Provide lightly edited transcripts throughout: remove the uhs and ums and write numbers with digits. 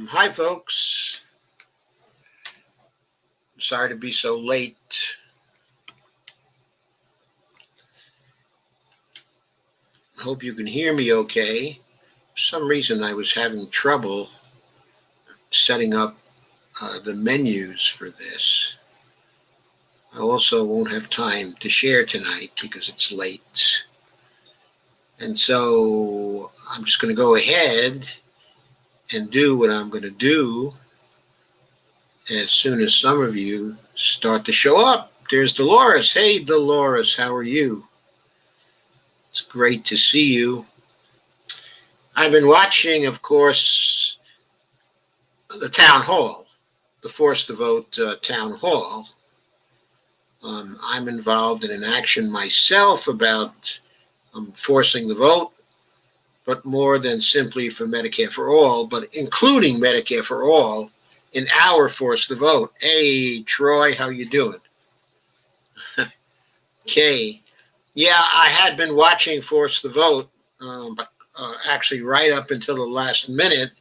Hi, folks. Sorry to be so late. Hope you can hear me okay. For some reason, I was having trouble setting up the menus for this. I also won't have time to share tonight because it's late. And so I'm just going to go ahead and do what I'm going to do as soon as some of you start to show up. There's Dolores. Hey, Dolores, how are you? It's great to see you. I've been watching, of course, the town hall, the Force the Vote town hall. I'm involved in an action myself about forcing the vote, but more than simply for Medicare for All, but including Medicare for All in our Force the Vote. Hey, Troy, how you doing? Okay. Yeah, I had been watching Force the Vote, actually right up until the last minute.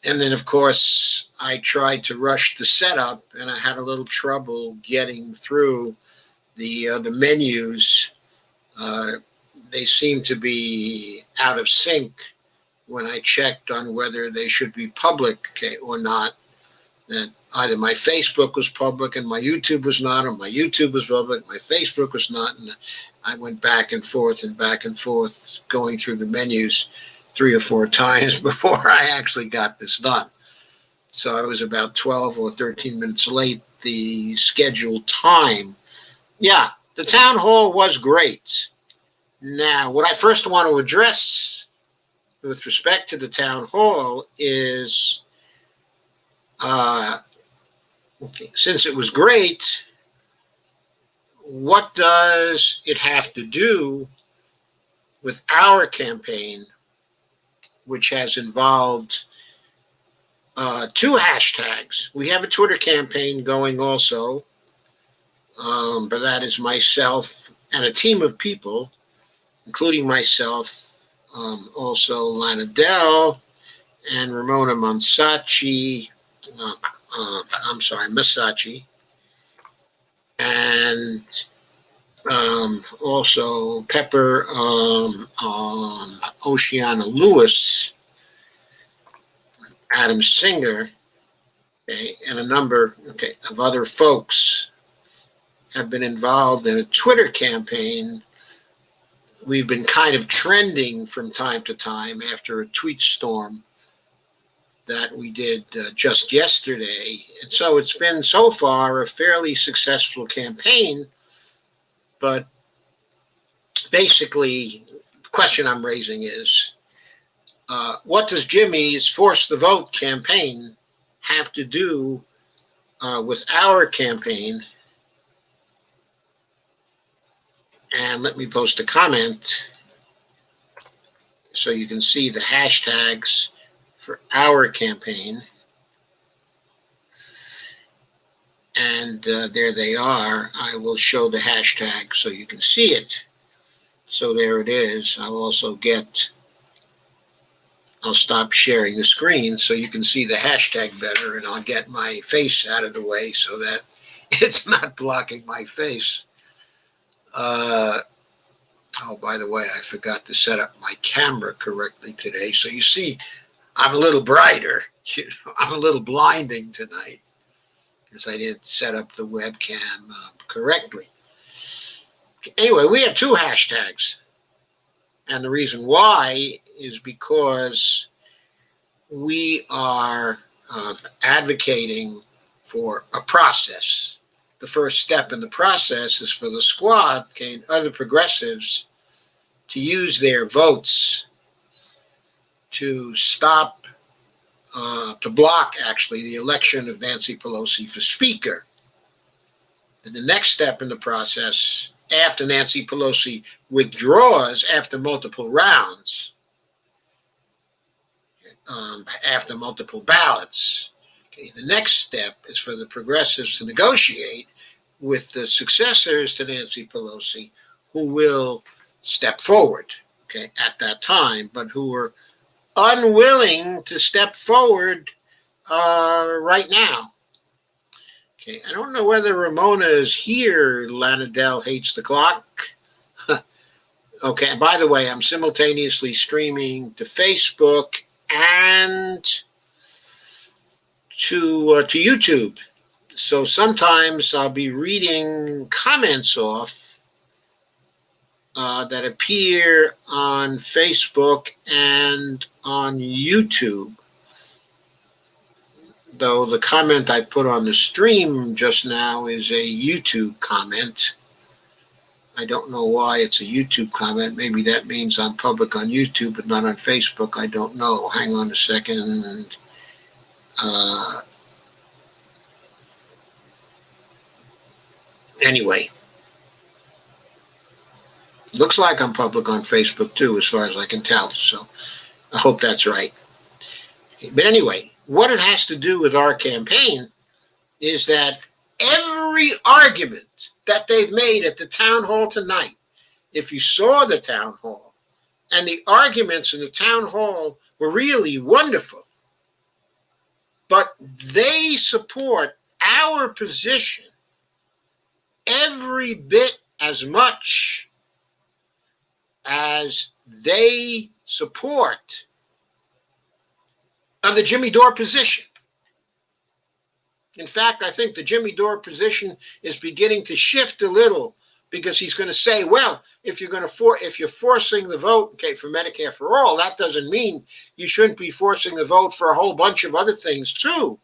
And then, of course, I tried to rush the setup, and I had a little trouble getting through the menus. They seem to be out of sync when I checked on whether they should be public or not. That either my Facebook was public and my YouTube was not, or my YouTube was public, my Facebook was not, and I went back and forth, going through the menus 3 or 4 times before I actually got this done. So I was about 12 or 13 minutes late the scheduled time. Yeah, the town hall was great. Now, what I first want to address with respect to the town hall is since it was great, what does it have to do with our campaign, which has involved 2 hashtags? We have a Twitter campaign going also, but that is myself and a team of people, including myself, also Lana Dell and Ramona Masacci, and also Pepper, Oceana Lewis, Adam Singer, okay, and a number of other folks have been involved in a Twitter campaign. We've been kind of trending from time to time after a tweet storm that we did just yesterday. And so it's been so far a fairly successful campaign. But basically, the question I'm raising is, what does Jimmy's Force the Vote campaign have to do with our campaign? And let me post a comment so you can see the hashtags for our campaign. And there they are. I will show the hashtag so you can see it. So there it is. I'll stop sharing the screen so you can see the hashtag better, and I'll get my face out of the way so that it's not blocking my face. Oh, by the way, I forgot to set up my camera correctly today. So you see, I'm a little brighter. I'm a little blinding tonight because I didn't set up the webcam correctly. Anyway, we have 2 hashtags. And the reason why is because we are advocating for a process. The first step in the process is for the squad and other progressives to use their votes to stop, to block, actually, the election of Nancy Pelosi for Speaker. And the next step in the process, after Nancy Pelosi withdraws after multiple rounds, after multiple ballots, the next step is for the progressives to negotiate with the successors to Nancy Pelosi, who will step forward at that time, but who are unwilling to step forward right now. Okay, I don't know whether Ramona is here. Lanadell hates the clock. Okay, by the way, I'm simultaneously streaming to Facebook and to YouTube. So sometimes I'll be reading comments off that appear on Facebook and on YouTube. Though the comment I put on the stream just now is a YouTube comment. I don't know why it's a YouTube comment. Maybe that means I'm public on YouTube but not on Facebook. I don't know. Hang on a second. Anyway, looks like I'm public on Facebook too, as far as I can tell. So I hope that's right. But anyway, what it has to do with our campaign is that every argument that they've made at the town hall tonight, if you saw the town hall, and the arguments in the town hall were really wonderful, but they support our position every bit as much as they support the Jimmy Dore position. In fact, I think the Jimmy Dore position is beginning to shift a little, because he's going to say, well, if you're forcing the vote, okay, for Medicare for all, that doesn't mean you shouldn't be forcing the vote for a whole bunch of other things too.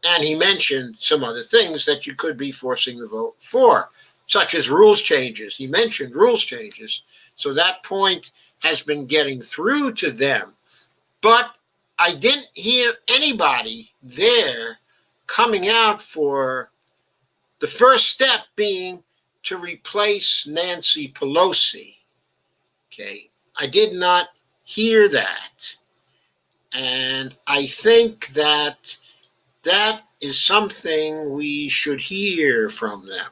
And he mentioned some other things that you could be forcing the vote for, such as rules changes. He mentioned rules changes. So that point has been getting through to them. But I didn't hear anybody there coming out for the first step being to replace Nancy Pelosi. Okay, I did not hear that. And I think that that is something we should hear from them.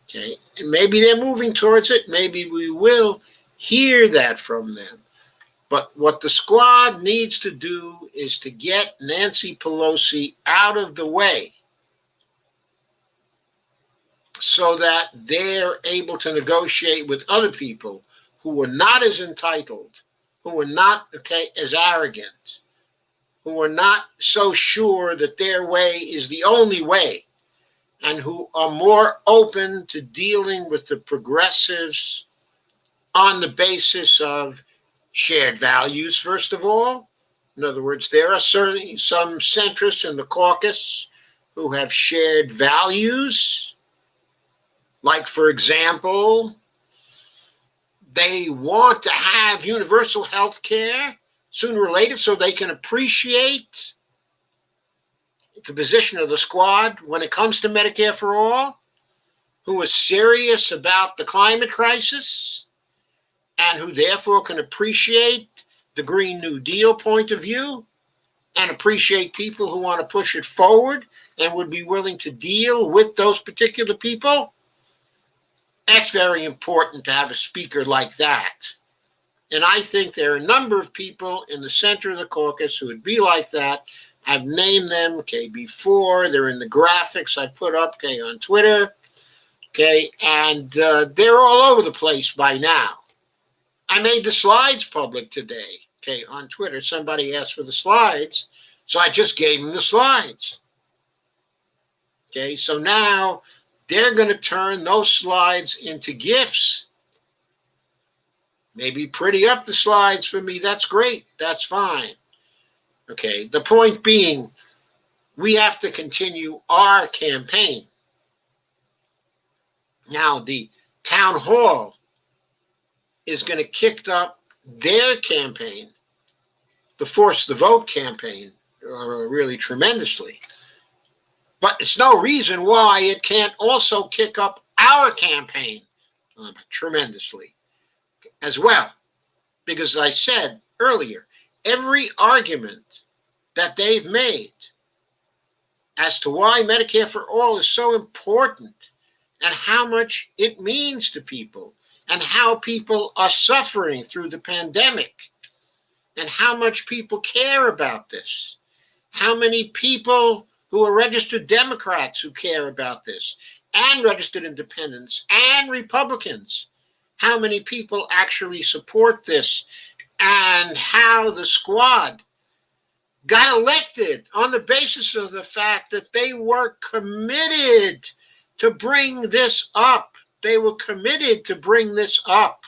Okay, and maybe they're moving towards it. Maybe we will hear that from them. But what the squad needs to do is to get Nancy Pelosi out of the way so that they're able to negotiate with other people who are not as entitled, who are not, okay, as arrogant, who are not so sure that their way is the only way, and who are more open to dealing with the progressives on the basis of shared values, first of all. In other words, there are certainly some centrists in the caucus who have shared values. Like, for example, they want to have universal health care sooner or later so they can appreciate the position of the squad when it comes to Medicare for all, who is serious about the climate crisis, and who therefore can appreciate the Green New Deal point of view and appreciate people who want to push it forward and would be willing to deal with those particular people. That's very important to have a speaker like that. And I think there are a number of people in the center of the caucus who would be like that. I've named them, okay, before. They're in the graphics I put up, okay, on Twitter, okay, and they're all over the place by now. I made the slides public today, okay, on Twitter. Somebody asked for the slides, so I just gave them the slides. Okay, so now they're going to turn those slides into GIFs. Maybe pretty up the slides for me. That's great. That's fine. Okay, the point being, we have to continue our campaign. Now, the town hall is going to kick up their campaign, the Force the Vote campaign, really tremendously. But it's no reason why it can't also kick up our campaign tremendously as well. Because as I said earlier, every argument that they've made as to why Medicare for all is so important and how much it means to people and how people are suffering through the pandemic and how much people care about this. How many people who are registered Democrats who care about this, and registered independents and Republicans. How many people actually support this, and how the squad got elected on the basis of the fact that they were committed to bring this up. They were committed to bring this up.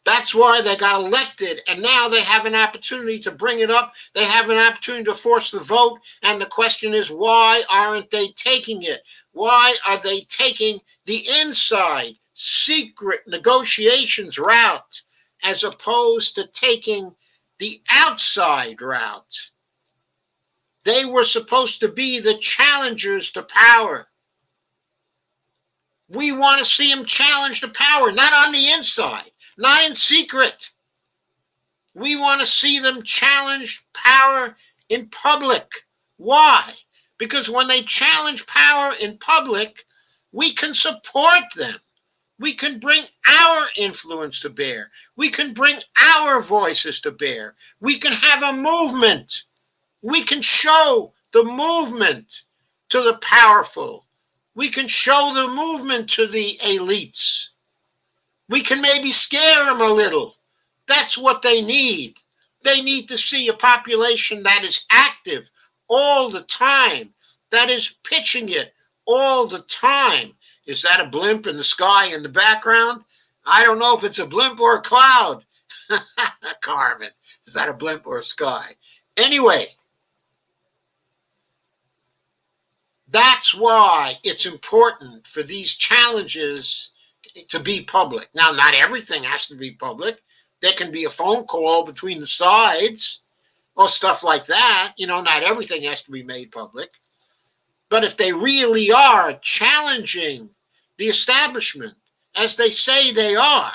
That's why they got elected, and now they have an opportunity to bring it up. They have an opportunity to force the vote, and the question is, why aren't they taking it? Why are they taking the inside, secret negotiations route as opposed to taking the outside route? They were supposed to be the challengers to power. We want to see them challenge the power, not on the inside, not in secret. We want to see them challenge power in public. Why? Because when they challenge power in public, we can support them. We can bring our influence to bear. We can bring our voices to bear. We can have a movement. We can show the movement to the powerful. We can show the movement to the elites. We can maybe scare them a little. That's what they need. They need to see a population that is active all the time, that is pitching it all the time. Is that a blimp in the sky in the background? I don't know if it's a blimp or a cloud. Carmen, is that a blimp or a sky? Anyway, that's why it's important for these challenges to be public. Now, not everything has to be public. There can be a phone call between the sides or stuff like that. Not everything has to be made public. But if they really are challenging the establishment, as they say they are,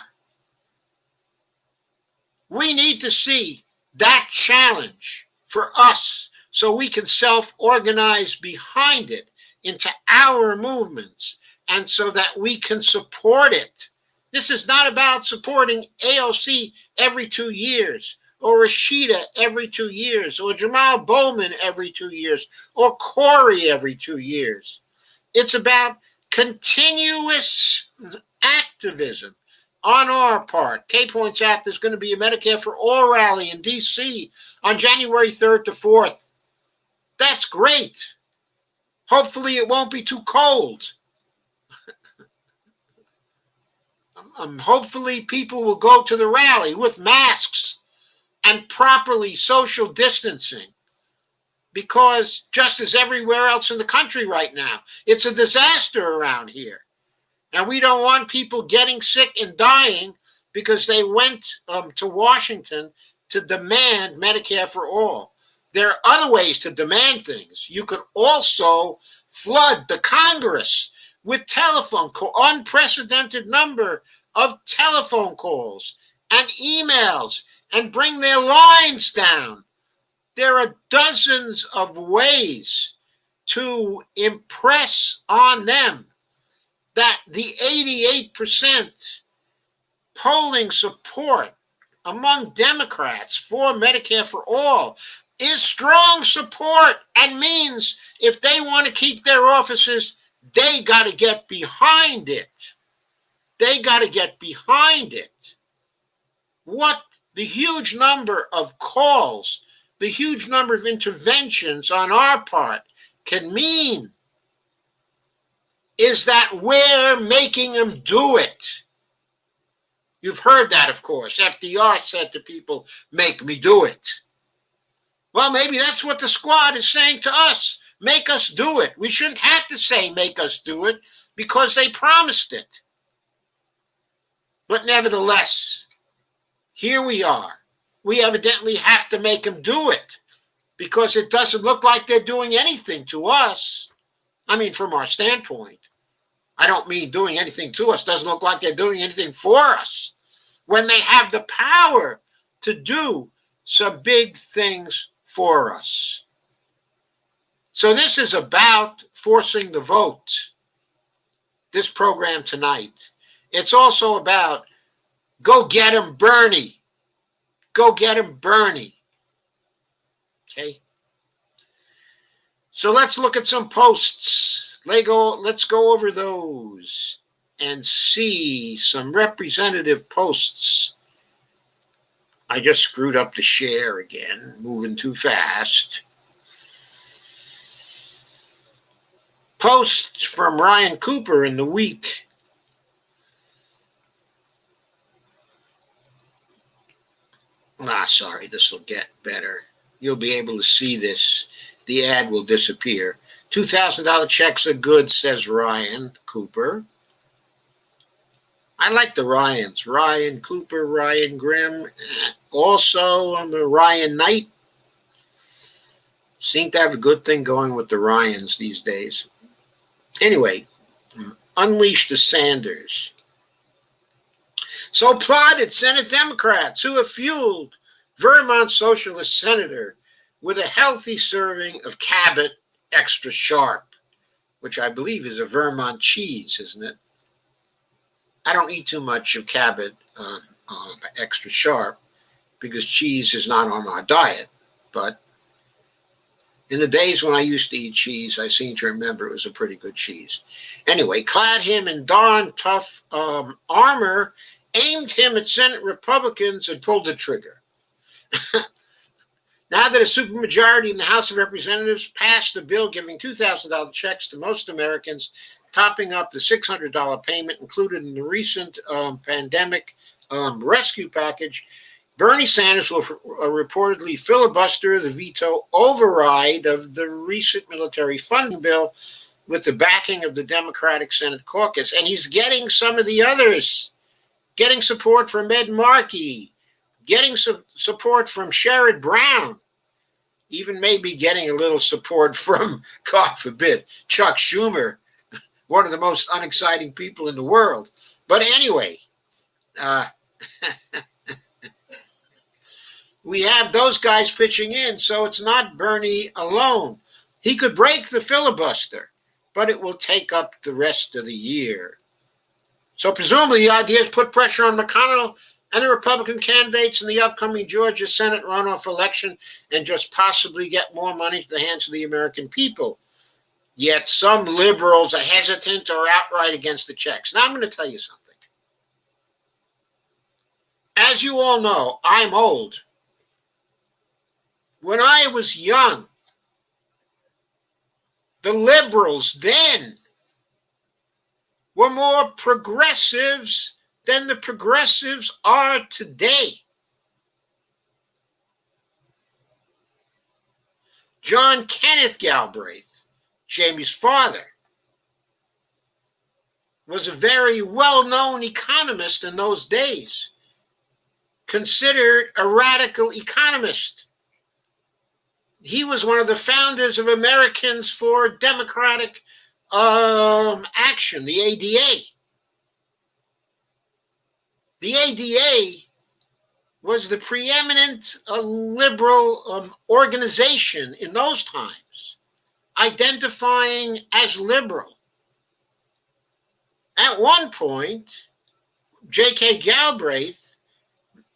we need to see that challenge for us so we can self-organize behind it into our movements, and so that we can support it. This is not about supporting AOC every 2 years, or Rashida every 2 years, or Jamal Bowman every 2 years, or Corey every 2 years. It's about continuous activism on our part. Kay points out there's going to be a Medicare for All rally in D.C. on January 3rd to 4th. That's great. Hopefully it won't be too cold. Hopefully people will go to the rally with masks and properly social distancing, because just as everywhere else in the country right now, it's a disaster around here. And we don't want people getting sick and dying because they went to Washington to demand Medicare for all. There are other ways to demand things. You could also flood the Congress with unprecedented number of telephone calls and emails, and bring their lines down. There are dozens of ways to impress on them that the 88% polling support among Democrats for Medicare for all is strong support, and means if they want to keep their offices, they got to get behind it. They got to get behind it. What the huge number of calls, the huge number of interventions on our part can mean is that we're making them do it. You've heard that, of course. FDR said to people, make me do it. Well, maybe that's what the squad is saying to us. Make us do it. We shouldn't have to say make us do it, because they promised it. But nevertheless, here we are. We evidently have to make them do it, because it doesn't look like they're doing anything to us. I mean, from our standpoint. I don't mean doing anything to us. Doesn't look like they're doing anything for us, when they have the power to do some big things for us. So this is about forcing the vote, this program tonight. It's also about go get 'em Bernie. Go get him, Bernie. Okay. So let's look at some posts. Let's go over those and see some representative posts. I just screwed up the share again, moving too fast. Posts from Ryan Cooper in the week. Sorry, this will get better. You'll be able to see this. The ad will disappear. $2,000 checks are good, says Ryan Cooper. I like the Ryans. Ryan Cooper, Ryan Grimm. Also, I'm a Ryan Knight. Seem to have a good thing going with the Ryans these days. Anyway, unleash the Sanders. So plotted Senate Democrats who have fueled Vermont Socialist Senator with a healthy serving of Cabot Extra Sharp, which I believe is a Vermont cheese, isn't it? I don't eat too much of Cabot Extra Sharp because cheese is not on our diet. But in the days when I used to eat cheese, I seem to remember it was a pretty good cheese. Anyway, clad him in darn tough armor, aimed him at Senate Republicans, and pulled the trigger. Now that a supermajority in the House of Representatives passed a bill giving $2,000 checks to most Americans, topping up the $600 payment included in the recent pandemic rescue package, Bernie Sanders will reportedly filibuster the veto override of the recent military funding bill with the backing of the Democratic Senate caucus. And he's getting some of the others, getting support from Ed Markey, getting some support from Sherrod Brown, even maybe getting a little support from, God forbid, Chuck Schumer, one of the most unexciting people in the world. But anyway, we have those guys pitching in, so it's not Bernie alone. He could break the filibuster, but it will take up the rest of the year. So presumably the idea is put pressure on McConnell and the Republican candidates in the upcoming Georgia Senate runoff election and just possibly get more money to the hands of the American people. Yet some liberals are hesitant or outright against the checks. Now I'm going to tell you something. As you all know, I'm old. When I was young, the liberals then were more progressives than the progressives are today. John Kenneth Galbraith, Jamie's father, was a very well-known economist in those days, considered a radical economist. He was one of the founders of Americans for Democratic Action, the ADA. The ADA was the preeminent liberal organization in those times, identifying as liberal. At one point, J.K. Galbraith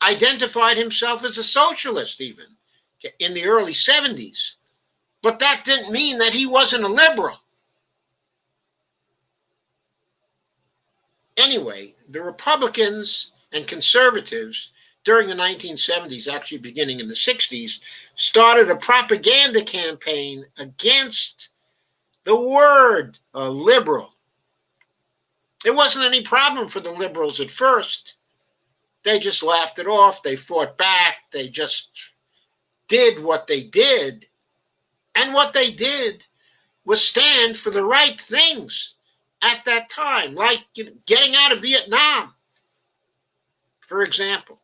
identified himself as a socialist even in the early 70s. But that didn't mean that he wasn't a liberal. Anyway, the Republicans and conservatives during the 1970s, actually beginning in the 60s, started a propaganda campaign against the word liberal. There wasn't any problem for the liberals at first. They just laughed it off. They fought back. They just did what they did. And what they did was stand for the right things at that time, like getting out of Vietnam, for example.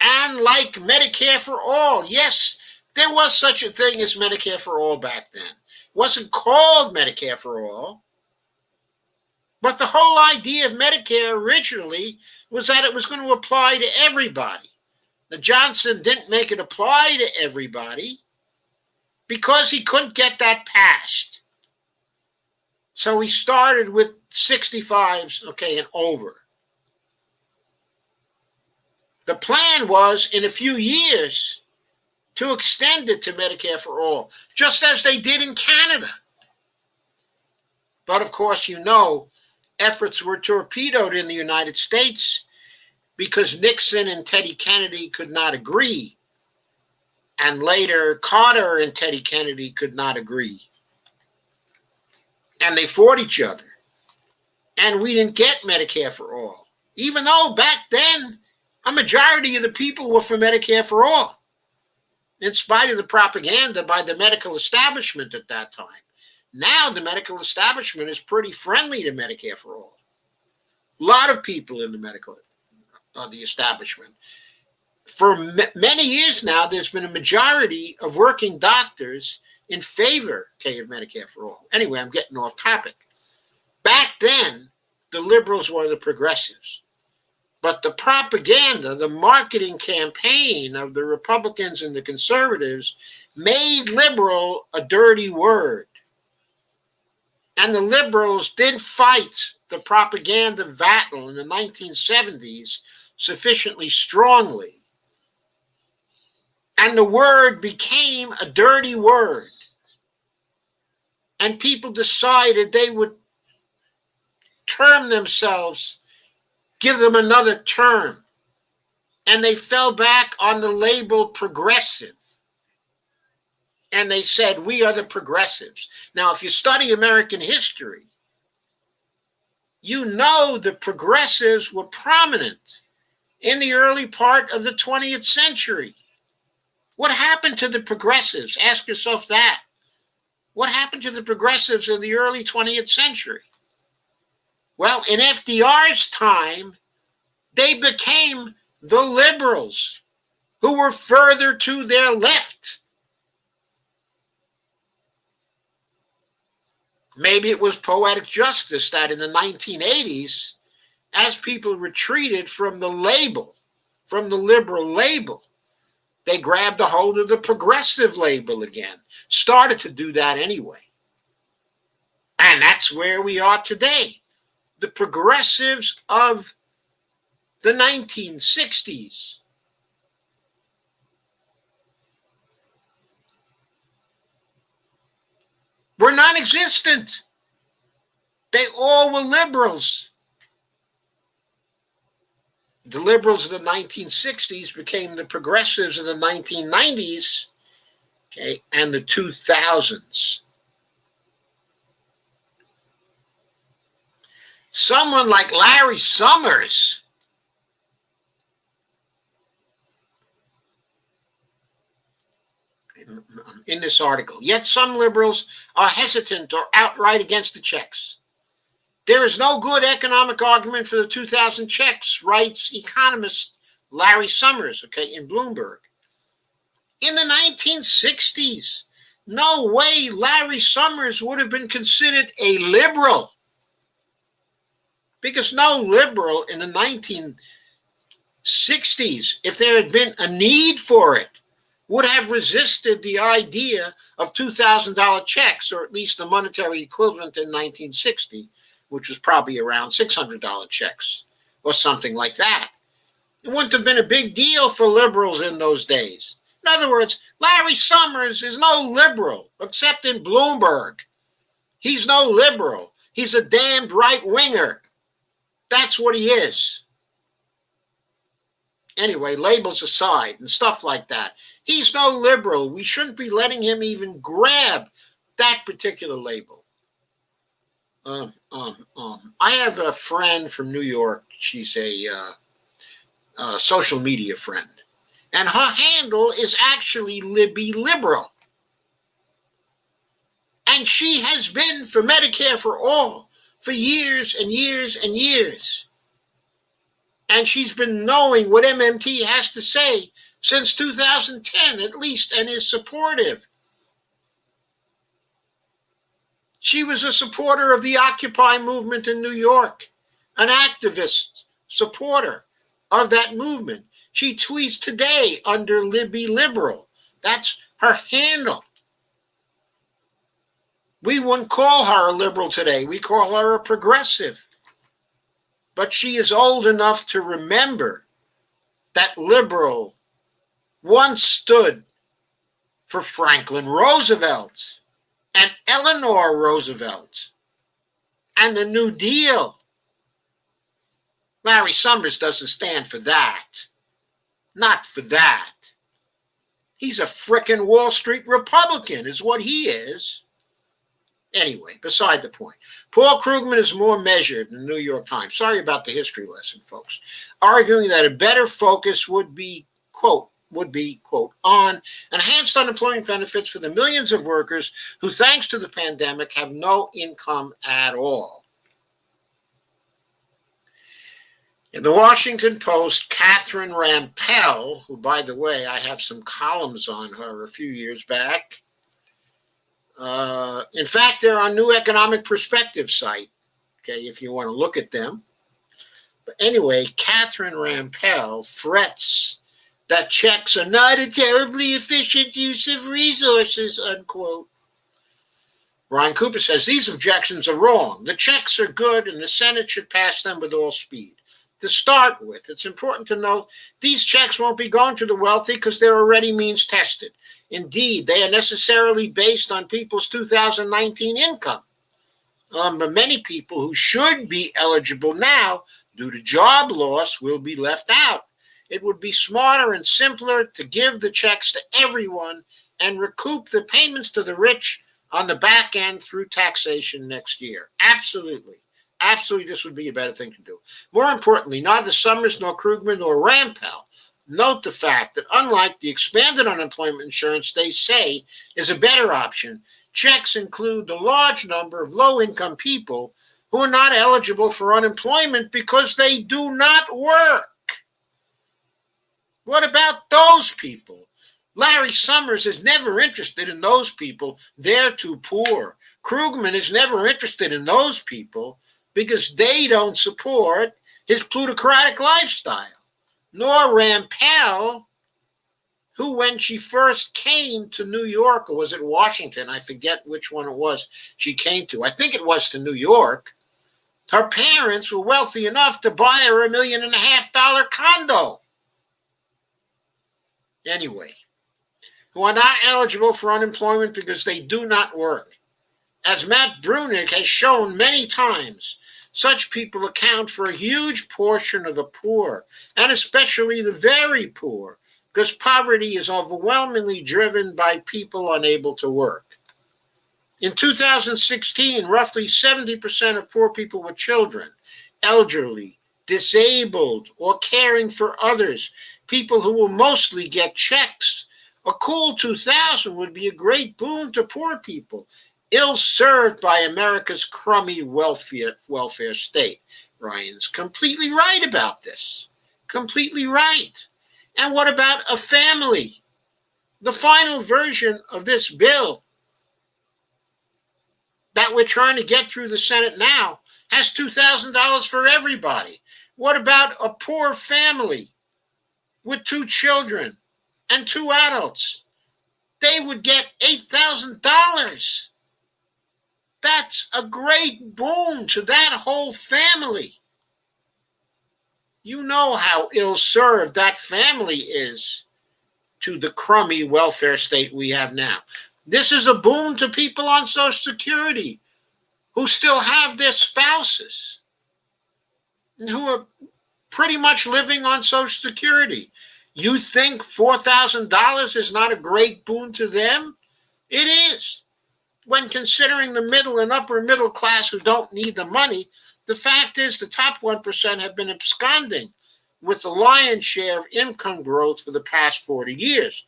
And like Medicare for all. Yes, there was such a thing as Medicare for all back then. It wasn't called Medicare for all. But the whole idea of Medicare originally was that it was going to apply to everybody. Now, Johnson didn't make it apply to everybody because he couldn't get that passed. So he started with 65s, okay, and over. The plan was in a few years to extend it to Medicare for all, just as they did in Canada. But of course, efforts were torpedoed in the United States because Nixon and Teddy Kennedy could not agree. And later, Carter and Teddy Kennedy could not agree. And they fought each other. And we didn't get Medicare for all, even though back then a majority of the people were for Medicare for all, in spite of the propaganda by the medical establishment at that time. Now the medical establishment is pretty friendly to Medicare for all. A lot of people in the establishment. For many years now, there's been a majority of working doctors in favor, of Medicare for all. Anyway, I'm getting off topic. Back then, the liberals were the progressives. But the propaganda, the marketing campaign of the Republicans and the conservatives made liberal a dirty word. And the liberals did fight the propaganda battle in the 1970s sufficiently strongly. And the word became a dirty word. And people decided they would term themselves, give them another term. And they fell back on the label progressive. And they said, we are the progressives. Now, if you study American history, you know the progressives were prominent in the early part of the 20th century. What happened to the progressives? Ask yourself that. What happened to the progressives in the early 20th century? Well, in FDR's time, they became the liberals who were further to their left. Maybe it was poetic justice that in the 1980s, as people retreated from the label, from the liberal label, they grabbed a hold of the progressive label again. Started to do that anyway. And that's where we are today. The progressives of the 1960s. Were non-existent. They all were liberals. The liberals of the 1960s became the progressives of the 1990s, and the 2000s. Someone like Larry Summers in this article, yet some liberals are hesitant or outright against the checks. There is no good economic argument for the 2000 checks, writes economist Larry Summers, in Bloomberg. In the 1960s, no way Larry Summers would have been considered a liberal, because no liberal in the 1960s, if there had been a need for it, would have resisted the idea of $2,000 checks, or at least the monetary equivalent in 1960, which was probably around $600 checks or something like that. It wouldn't have been a big deal for liberals in those days. In other words, Larry Summers is no liberal, except in Bloomberg. He's no liberal. He's a damned right-winger. That's what he is. Anyway, labels aside and stuff like that. He's no liberal. We shouldn't be letting him even grab that particular label. I have a friend from New York. She's a social media friend. And her handle is actually Libby Liberal. And she has been for Medicare for all for years and years and years. And she's been knowing what MMT has to say since 2010 at least, and is supportive. She was a supporter of the Occupy movement in New York, an activist supporter of that movement. She tweets today under Libby Liberal. That's her handle. We wouldn't call her a liberal today. We call her a progressive. But she is old enough to remember that liberal once stood for Franklin Roosevelt and Eleanor Roosevelt and the New Deal. Larry Summers doesn't stand for that. Not for that. He's a frickin' Wall Street Republican is what he is. Anyway, beside the point. Paul Krugman is more measured in the New York Times. Sorry about the history lesson, folks. Arguing that a better focus would be, quote, on enhanced unemployment benefits for the millions of workers who, thanks to the pandemic, have no income at all. In the Washington Post, Catherine Rampell, who, by the way, I have some columns on her a few years back. In fact, they're on New Economic Perspective site, okay, if you want to look at them. But anyway, Catherine Rampell frets that checks are not a terribly efficient use of resources, unquote. Ryan Cooper says these objections are wrong. The checks are good and the Senate should pass them with all speed. To start with, it's important to note these checks won't be going to the wealthy because they're already means tested. Indeed, they are necessarily based on people's 2019 income. But many people who should be eligible now due to job loss will be left out. It would be smarter and simpler to give the checks to everyone and recoup the payments to the rich on the back end through taxation next year. Absolutely. Absolutely, this would be a better thing to do. More importantly, neither Summers nor Krugman nor Rampell note the fact that unlike the expanded unemployment insurance they say is a better option, checks include the large number of low-income people who are not eligible for unemployment because they do not work. What about those people? Larry Summers is never interested in those people. They're too poor. Krugman is never interested in those people because they don't support his plutocratic lifestyle. Nor Rampell, who when she first came to New York, or was it Washington? I forget which one it was she came to. I think it was to New York. Her parents were wealthy enough to buy her $1.5 million condo. Anyway, who are not eligible for unemployment because they do not work. As Matt Bruenig has shown many times, such people account for a huge portion of the poor, and especially the very poor, because poverty is overwhelmingly driven by people unable to work. In 2016, roughly 70% of poor people were children, elderly, disabled, or caring for others, people who will mostly get checks. A cool 2000 would be a great boon to poor people, ill-served by America's crummy welfare state. Ryan's completely right about this. Completely right. And what about a family? The final version of this bill that we're trying to get through the Senate now has $2,000 for everybody. What about a poor family with 2 children and 2 adults? They would get $8,000. That's a great boon to that whole family. You know how ill-served that family is to the crummy welfare state we have now. This is a boon to people on Social Security who still have their spouses and who are pretty much living on Social Security. You think $4,000 is not a great boon to them? It is. When considering the middle and upper middle class who don't need the money, the fact is the top 1% have been absconding with the lion's share of income growth for the past 40 years.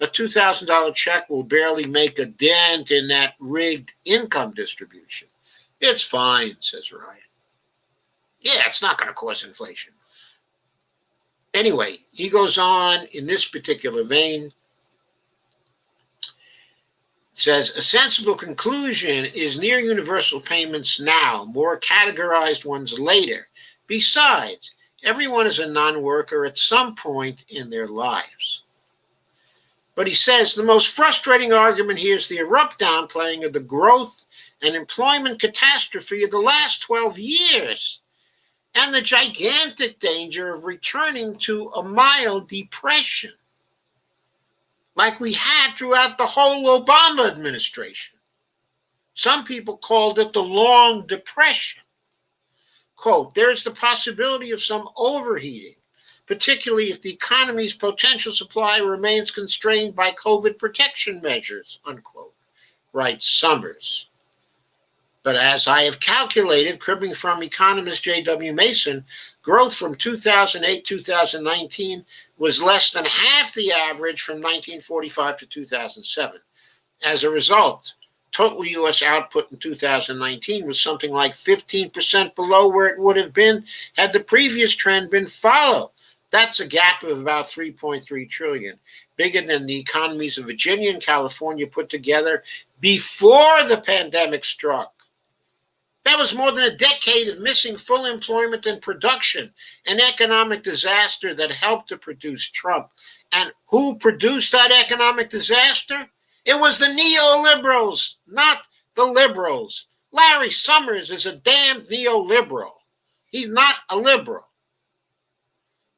A $2,000 check will barely make a dent in that rigged income distribution. It's fine, says Ryan. Yeah, it's not going to cause inflation. Anyway, he goes on in this particular vein. Says, a sensible conclusion is near universal payments now, more categorized ones later. Besides, everyone is a non-worker at some point in their lives. But he says the most frustrating argument here is the abrupt downplaying of the growth and employment catastrophe of the last 12 years and the gigantic danger of returning to a mild depression like we had throughout the whole Obama administration. Some people called it the Long Depression. Quote, there is the possibility of some overheating, particularly if the economy's potential supply remains constrained by COVID protection measures, unquote, writes Summers. But as I have calculated, cribbing from economist J.W. Mason, growth from 2008-2019 was less than half the average from 1945 to 2007. As a result, total U.S. output in 2019 was something like 15% below where it would have been had the previous trend been followed. That's a gap of about $3.3 trillion, bigger than the economies of Virginia and California put together before the pandemic struck. That was more than a decade of missing full employment and production, an economic disaster that helped to produce Trump. And who produced that economic disaster? It was the neoliberals, not the liberals. Larry Summers is a damned neoliberal. He's not a liberal.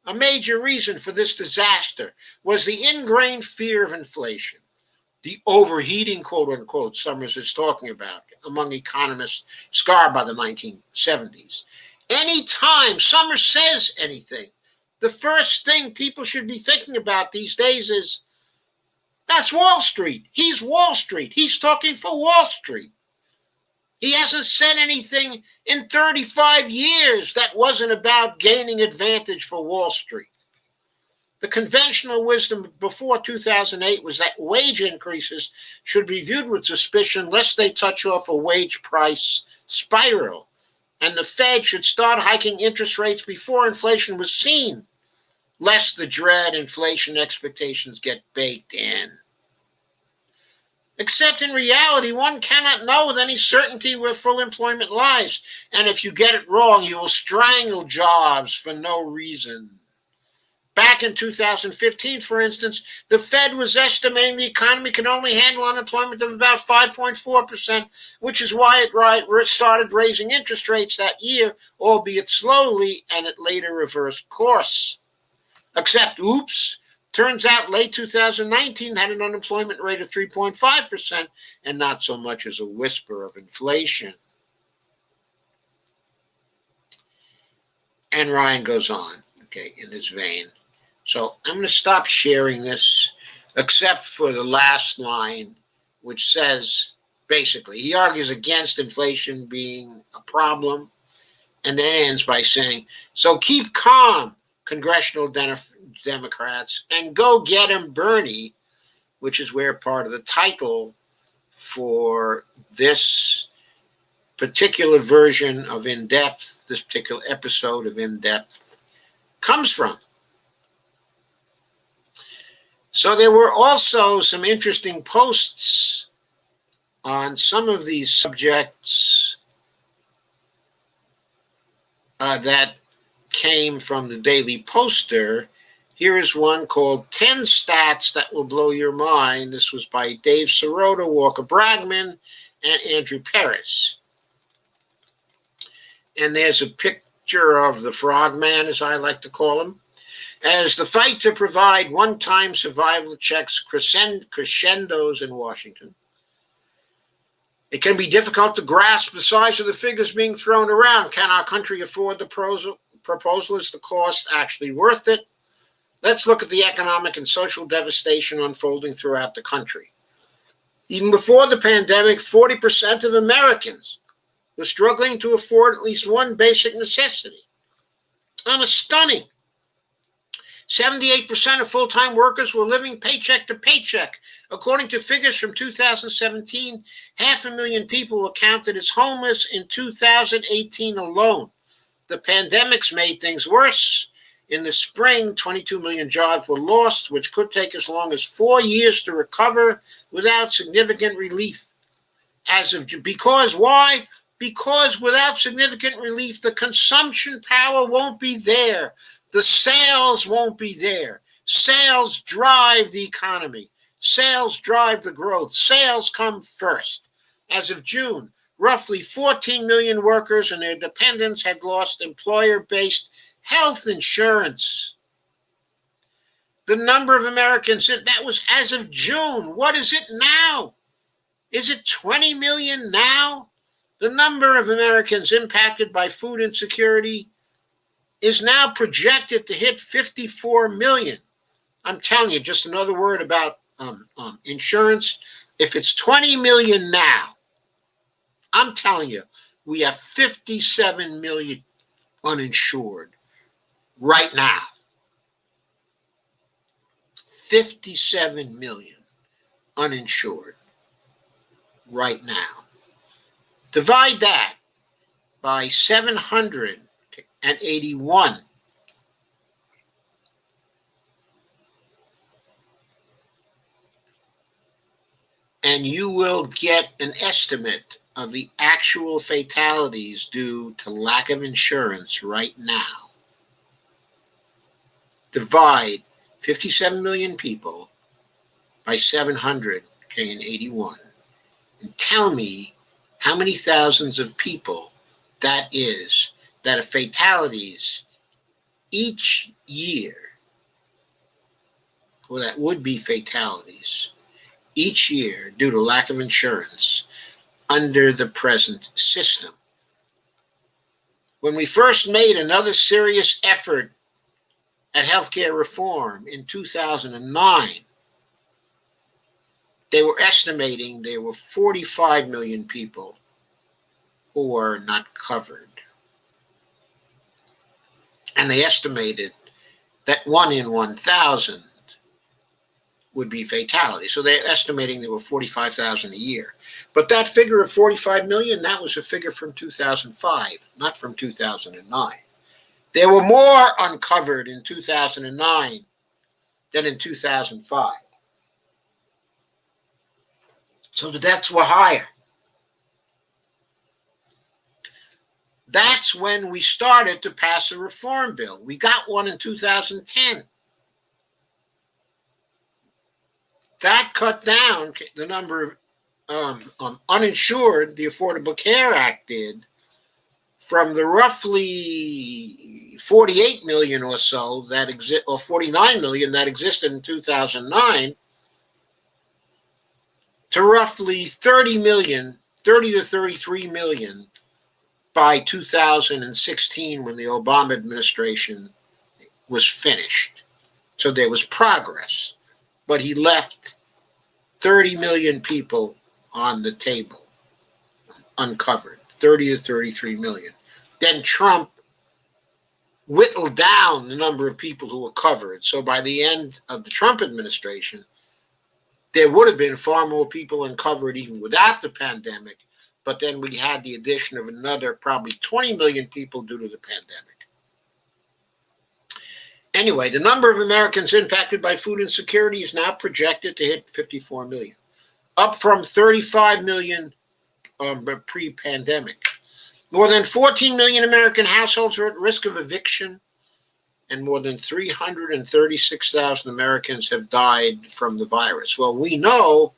A major reason for this disaster was the ingrained fear of inflation, the overheating, quote unquote, Summers is talking about among economists scarred by the 1970s. Anytime Summers says anything, the first thing people should be thinking about these days is, that's Wall Street. He's Wall Street. He's talking for Wall Street. He hasn't said anything in 35 years that wasn't about gaining advantage for Wall Street. The conventional wisdom before 2008 was that wage increases should be viewed with suspicion lest they touch off a wage price spiral, and the Fed should start hiking interest rates before inflation was seen, lest the dread inflation expectations get baked in. Except in reality, one cannot know with any certainty where full employment lies, and if you get it wrong, you will strangle jobs for no reason. Back in 2015, for instance, the Fed was estimating the economy can only handle unemployment of about 5.4%, which is why it started raising interest rates that year, albeit slowly, and it later reversed course. Except, oops, turns out late 2019 had an unemployment rate of 3.5% and not so much as a whisper of inflation. And Ryan goes on, okay, in his vein. So I'm going to stop sharing this, except for the last line, which says, basically, he argues against inflation being a problem, and then ends by saying, so keep calm, congressional Democrats, and go get him, Bernie, which is where part of the title for this particular version of In Depth, this particular episode of In Depth, comes from. So there were also some interesting posts on some of these subjects that came from the Daily Poster. Here is one called 10 Stats That Will Blow Your Mind. This was by Dave Sirota, Walker Bragman, and Andrew Paris. And there's a picture of the frogman, as I like to call him. As the fight to provide one-time survival checks crescendos in Washington, it can be difficult to grasp the size of the figures being thrown around. Can our country afford the proposal? Is the cost actually worth it? Let's look at the economic and social devastation unfolding throughout the country. Even before the pandemic, 40% of Americans were struggling to afford at least one basic necessity. And a stunning 78% of full-time workers were living paycheck to paycheck. According to figures from 2017, 500,000 people were counted as homeless in 2018 alone. The pandemic's made things worse. In the spring, 22 million jobs were lost, which could take as long as 4 years to recover without significant relief. Because why? Because without significant relief, the consumption power won't be there. The sales won't be there. Sales drive the economy. Sales drive the growth. Sales come first. As of June, roughly 14 million workers and their dependents had lost employer-based health insurance. The number of Americans, that was as of June. What is it now? Is it 20 million now? The number of Americans impacted by food insecurity is now projected to hit 54 million. I'm telling you, just another word about insurance. If it's 20 million now, I'm telling you, we have 57 million uninsured right now. 57 million uninsured right now. Divide that by 781. And you will get an estimate of the actual fatalities due to lack of insurance right now. Divide 57 million people by 781 and tell me how many thousands of people that is that are fatalities each year, or that would be fatalities each year due to lack of insurance under the present system. When we first made another serious effort at healthcare reform in 2009, they were estimating there were 45 million people who were not covered. And they estimated that 1 in 1,000 would be fatality. So they're estimating there were 45,000 a year. But that figure of 45 million, that was a figure from 2005, not from 2009. There were more uncovered in 2009 than in 2005. So the deaths were higher. That's when we started to pass a reform bill. We got one in 2010. That cut down the number of uninsured, the Affordable Care Act did, from the roughly 48 million or so that exist, or 49 million that existed in 2009, to roughly 30 to 33 million by 2016 when the Obama administration was finished. So there was progress, but he left 30 million people on the table, uncovered, 30 to 33 million. Then Trump whittled down the number of people who were covered. So by the end of the Trump administration, there would have been far more people uncovered even without the pandemic, but then we had the addition of another probably 20 million people due to the pandemic. Anyway, the number of Americans impacted by food insecurity is now projected to hit 54 million, up from 35 million pre-pandemic. More than 14 million American households are at risk of eviction, and more than 336,000 Americans have died from the virus. Well, we know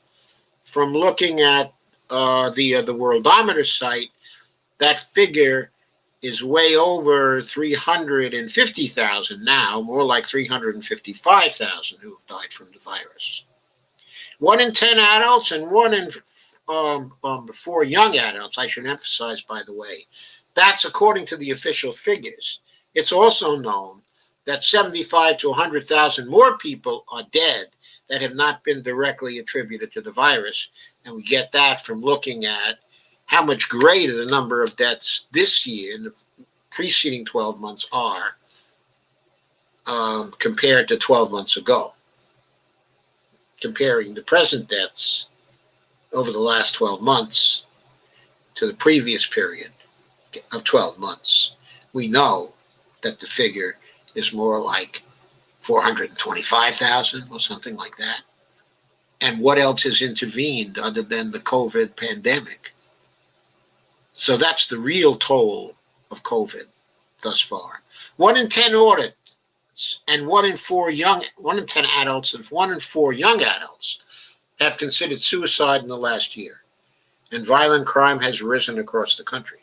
from looking at the Worldometer site, that figure is way over 350,000 now, more like 355,000 who have died from the virus. 1 in 10 adults and 1 in 4 young adults, I should emphasize, by the way. That's according to the official figures. It's also known that 75 to 100,000 more people are dead that have not been directly attributed to the virus. And we get that from looking at how much greater the number of deaths this year in the preceding 12 months are compared to 12 months ago. Comparing the present deaths over the last 12 months to the previous period of 12 months, we know that the figure is more like 425,000 or something like that. And what else has intervened other than the COVID pandemic? So that's the real toll of COVID thus far. 1 in 10 audits and 1 in 10 adults and 1 in 4 young adults have considered suicide in the last year. and violent crime has risen across the country.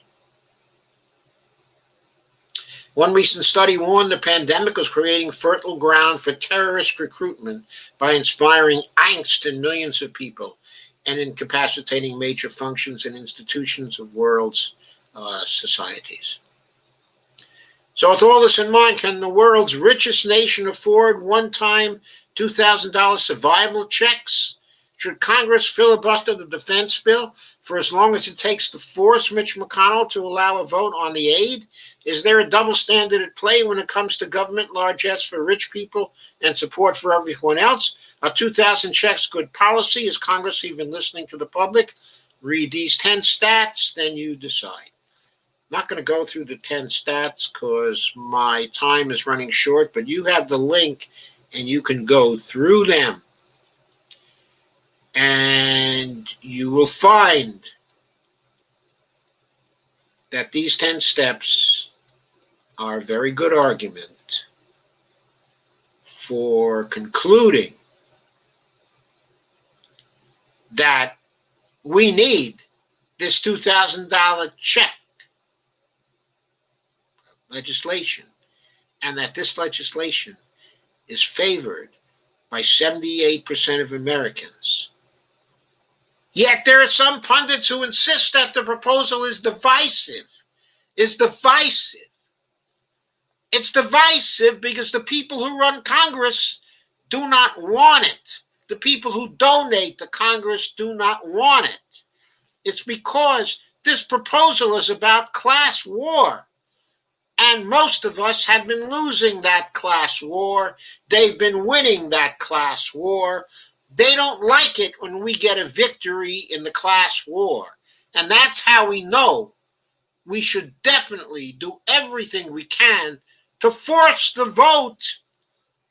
One recent study warned the pandemic was creating fertile ground for terrorist recruitment by inspiring angst in millions of people and incapacitating major functions and institutions of world's societies. So with all this in mind, can the world's richest nation afford one-time $2,000 survival checks? Should Congress filibuster the defense bill for as long as it takes to force Mitch McConnell to allow a vote on the aid? Is there a double standard at play when it comes to government largesse for rich people and support for everyone else? Are 2,000 checks good policy? Is Congress even listening to the public? Read these 10 stats, then you decide. I'm not going to go through the 10 stats because my time is running short, but you have the link and you can go through them. And you will find that these 10 steps are a very good argument for concluding that we need this $2,000 check legislation, and that this legislation is favored by 78% of Americans. Yet there are some pundits who insist that the proposal is divisive. It's divisive because the people who run Congress do not want it. The people who donate to Congress do not want it. It's because this proposal is about class war. And most of us have been losing that class war. They've been winning that class war. They don't like it when we get a victory in the class war. And that's how we know we should definitely do everything we can to force the vote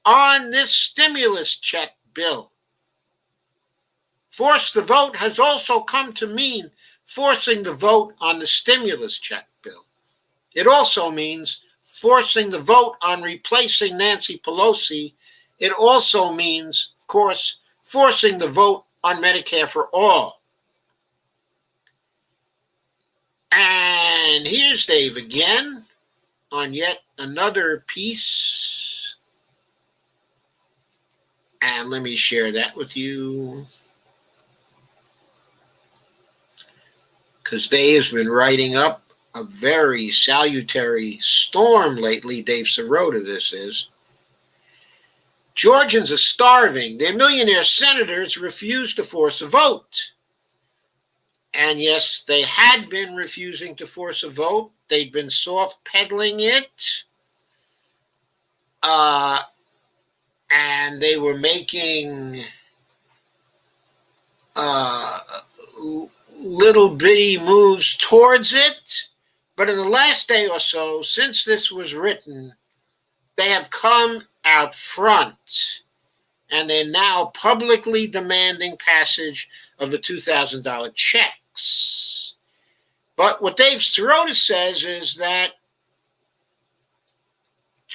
on this stimulus check bill. Force the vote has also come to mean forcing the vote on the stimulus check bill. It also means forcing the vote on replacing Nancy Pelosi. It also means, of course, forcing the vote on Medicare for all. And here's Dave again on yet another piece. And let me share that with you, because Dave has been writing up a very salutary storm lately. Dave Sirota, this is. Georgians are starving. Their millionaire senators refuse to force a vote. And yes, they had been refusing to force a vote. They'd been soft peddling it. And they were making little bitty moves towards it. But in the last day or so, since this was written, they have come out front, and they're now publicly demanding passage of the $2,000 checks. But what Dave Sirota says is that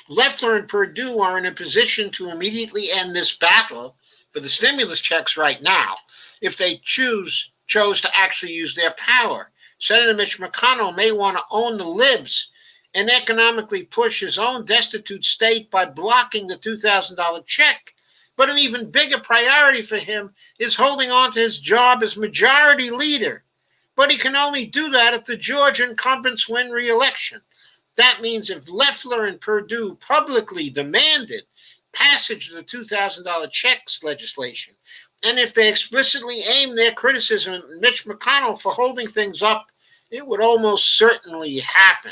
Loeffler and Perdue are in a position to immediately end this battle for the stimulus checks right now if they chose to actually use their power. Senator Mitch McConnell may want to own the libs and economically push his own destitute state by blocking the $2,000 check. But an even bigger priority for him is holding on to his job as majority leader. But he can only do that if the Georgia incumbents win re-election. That means if Loeffler and Perdue publicly demanded passage of the $2,000 checks legislation, and if they explicitly aim their criticism at Mitch McConnell for holding things up, it would almost certainly happen.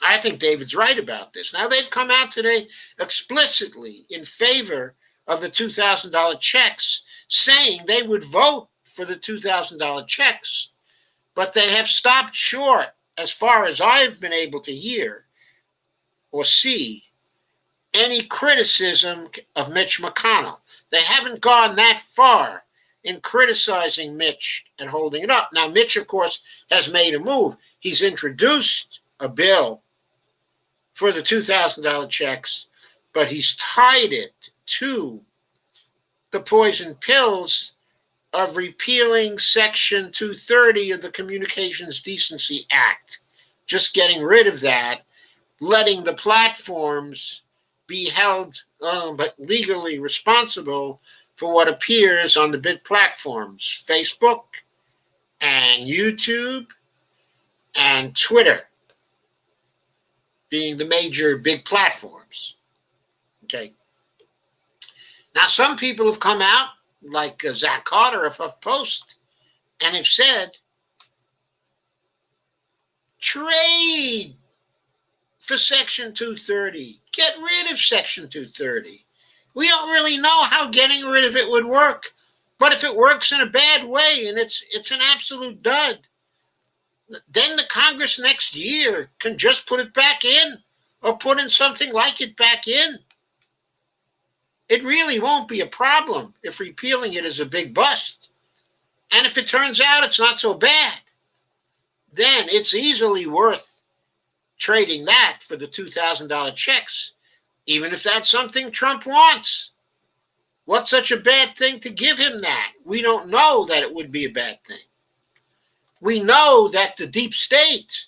I think David's right about this. Now, they've come out today explicitly in favor of the $2,000 checks, saying they would vote for the $2,000 checks, but they have stopped short, as far as I've been able to hear or see, any criticism of Mitch McConnell. They haven't gone that far in criticizing Mitch and holding it up. Now, Mitch, of course, has made a move. He's introduced a bill for the $2,000 checks, but he's tied it to the poison pills of repealing Section 230 of the Communications Decency Act, just getting rid of that, letting the platforms be held but legally responsible for what appears on the big platforms, Facebook and YouTube and Twitter being the major big platforms. Okay. Now, some people have come out, like Zach Carter of HuffPost, and have said, trade for Section 230. Get rid of Section 230. We don't really know how getting rid of it would work, but if it works in a bad way and it's an absolute dud, then the Congress next year can just put it back in or put in something like it back in. It really won't be a problem if repealing it is a big bust. And if it turns out it's not so bad, then it's easily worth trading that for the $2,000 checks, even if that's something Trump wants. What's such a bad thing to give him that? We don't know that it would be a bad thing. We know that the deep state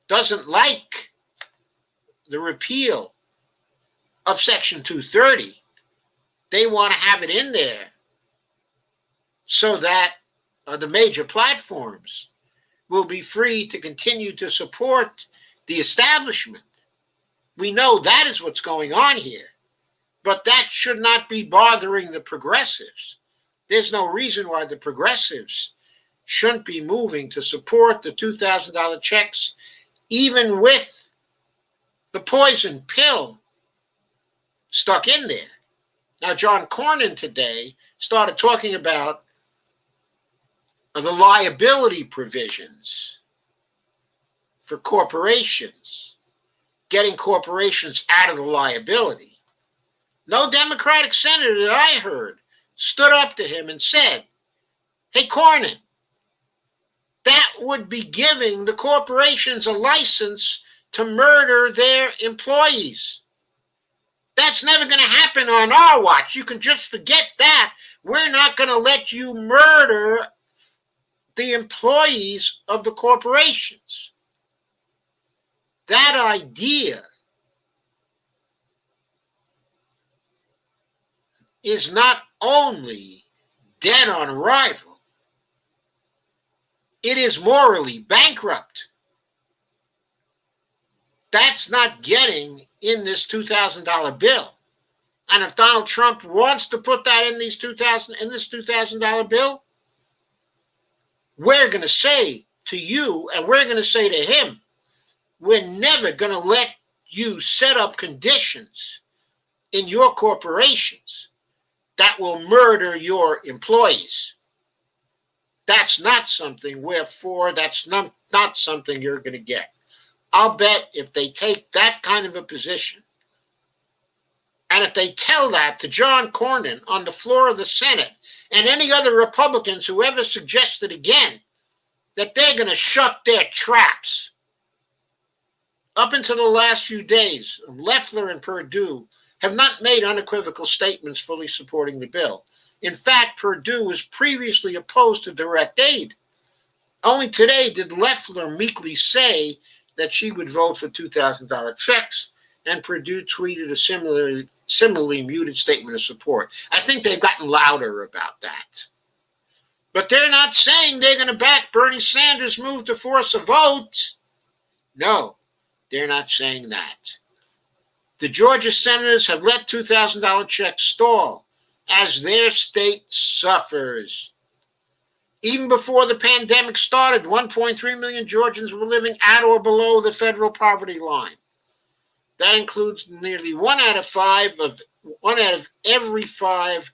doesn't like the repeal of Section 230. They want to have it in there so that the major platforms will be free to continue to support the establishment. We know that is what's going on here, but that should not be bothering the progressives. There's no reason why the progressives shouldn't be moving to support the $2,000 checks, even with the poison pill stuck in there. Now, John Cornyn today started talking about the liability provisions for corporations, getting corporations out of the liability. No Democratic senator that I heard stood up to him and said, hey, Cornyn, that would be giving the corporations a license to murder their employees. That's never going to happen on our watch. You can just forget that. We're not going to let you murder the employees of the corporations. That idea is not only dead on arrival, it is morally bankrupt. That's not getting in this $2,000 bill. And if Donald Trump wants to put that in this $2,000 bill, we're going to say to you, and we're going to say to him, we're never going to let you set up conditions in your corporations that will murder your employees. That's not something we're for. That's not something you're going to get. I'll bet if they take that kind of a position, and if they tell that to John Cornyn on the floor of the Senate and any other Republicans who ever suggested again that they're going to shut their traps. Up until the last few days, Loeffler and Perdue have not made unequivocal statements fully supporting the bill. In fact, Perdue was previously opposed to direct aid. Only today did Loeffler meekly say that she would vote for $2,000 checks, and Perdue tweeted a similarly muted statement of support. I think they've gotten louder about that. But they're not saying they're going to back Bernie Sanders' move to force a vote. No, they're not saying that. The Georgia senators have let $2,000 checks stall as their state suffers. Even before the pandemic started, 1.3 million Georgians were living at or below the federal poverty line. That includes nearly one out of every five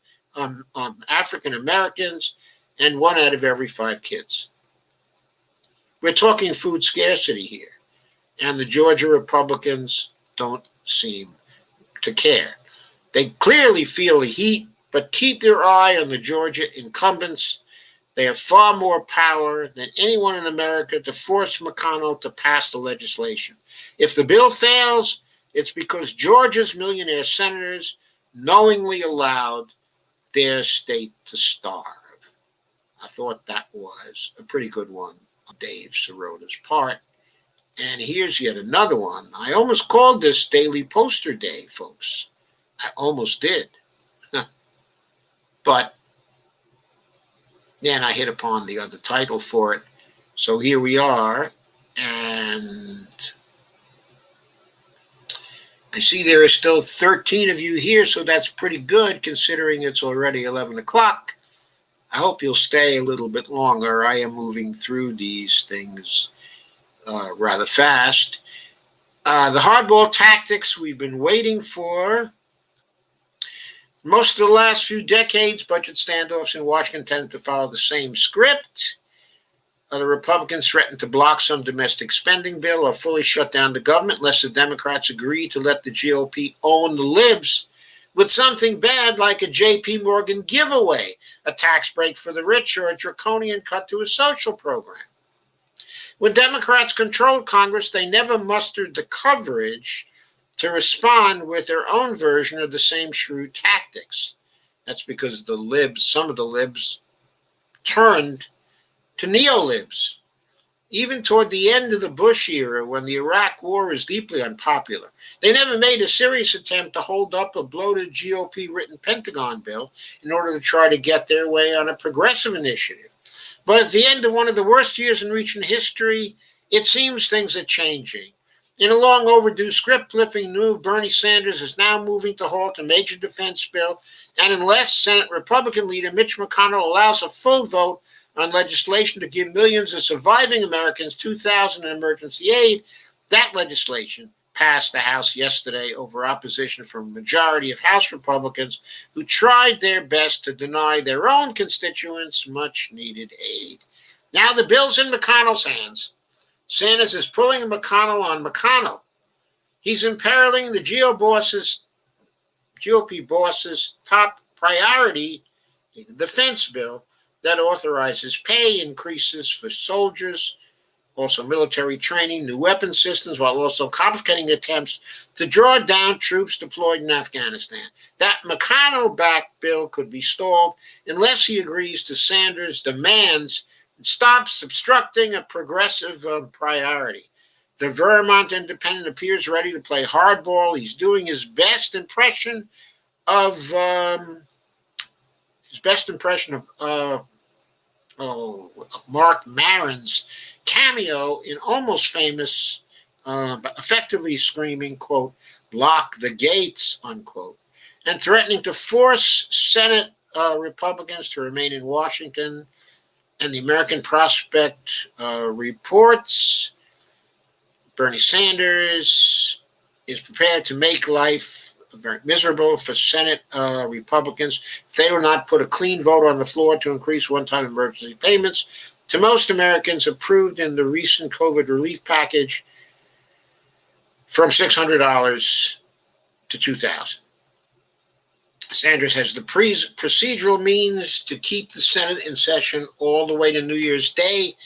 African Americans and 1 out of every 5 kids. We're talking food scarcity here, and the Georgia Republicans don't seem to care. They clearly feel the heat, but keep your eye on the Georgia incumbents. They have far more power than anyone in America to force McConnell to pass the legislation. If the bill fails, it's because Georgia's millionaire senators knowingly allowed their state to starve. I thought that was a pretty good one on Dave Sirota's part. And here's yet another one. I almost called this Daily Poster Day, folks. I almost did. But then I hit upon the other title for it. So here we are. And I see there are still 13 of you here, so that's pretty good considering it's already 11 o'clock. I hope you'll stay a little bit longer. I am moving through these things rather fast. The hardball tactics we've been waiting for. Most of the last few decades, budget standoffs in Washington tended to follow the same script. The Republicans threatened to block some domestic spending bill or fully shut down the government unless the Democrats agreed to let the GOP own the libs with something bad like a J.P. Morgan giveaway, a tax break for the rich, or a draconian cut to a social program. When Democrats controlled Congress, they never mustered the courage to respond with their own version of the same shrewd tactics. That's because the libs, some of the libs, turned to neo-libs. Even toward the end of the Bush era, when the Iraq War was deeply unpopular, they never made a serious attempt to hold up a bloated GOP-written Pentagon bill in order to try to get their way on a progressive initiative. But at the end of one of the worst years in recent history, it seems things are changing. In a long overdue script-flipping move, Bernie Sanders is now moving to halt a major defense bill, and unless Senate Republican leader Mitch McConnell allows a full vote on legislation to give millions of surviving Americans $2,000 in emergency aid, that legislation passed the House yesterday over opposition from a majority of House Republicans who tried their best to deny their own constituents much-needed aid. Now the bill's in McConnell's hands. Sanders is pulling McConnell on McConnell. He's imperiling the GOP boss's top priority, the defense bill that authorizes pay increases for soldiers, also military training, new weapon systems, while also complicating attempts to draw down troops deployed in Afghanistan. That McConnell-backed bill could be stalled unless he agrees to Sanders' demands and stops obstructing a progressive priority. The Vermont Independent appears ready to play hardball. He's doing his best impression of Mark Maron's cameo in Almost Famous, effectively screaming, quote, "Lock the gates," unquote, and threatening to force Senate Republicans to remain in Washington. And the American Prospect reports Bernie Sanders is prepared to make life very miserable for Senate Republicans if they do not put a clean vote on the floor to increase one-time emergency payments to most Americans approved in the recent COVID relief package from $600 to $2,000. Sanders has the procedural means to keep the Senate in session all the way to New Year's Day,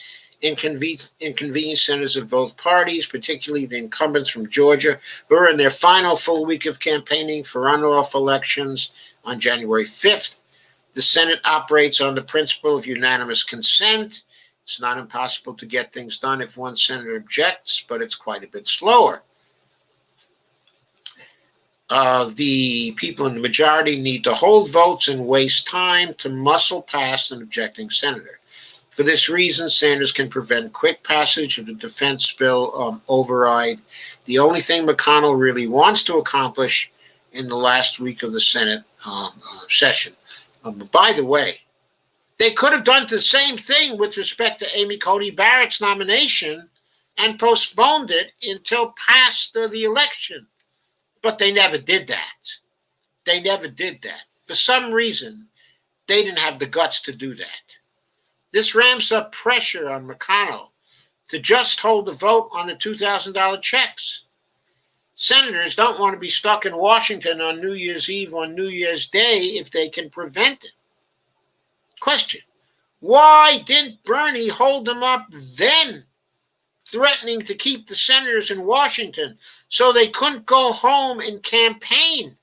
inconvenience senators of both parties, particularly the incumbents from Georgia, who are in their final full week of campaigning for runoff elections on January 5th. The Senate operates on the principle of unanimous consent. It's not impossible to get things done if one senator objects, but it's quite a bit slower. The people in the majority need to hold votes and waste time to muscle past an objecting senator. For this reason, Sanders can prevent quick passage of the defense bill override, the only thing McConnell really wants to accomplish in the last week of the Senate session. By the way, they could have done the same thing with respect to Amy Coney Barrett's nomination and postponed it until past the election. But they never did that. They never did that. For some reason, they didn't have the guts to do that. This ramps up pressure on McConnell to just hold the vote on the $2,000 checks. Senators don't want to be stuck in Washington on New Year's Eve or New Year's Day if they can prevent it. Question: why didn't Bernie hold them up then, threatening to keep the senators in Washington so they couldn't go home and campaign?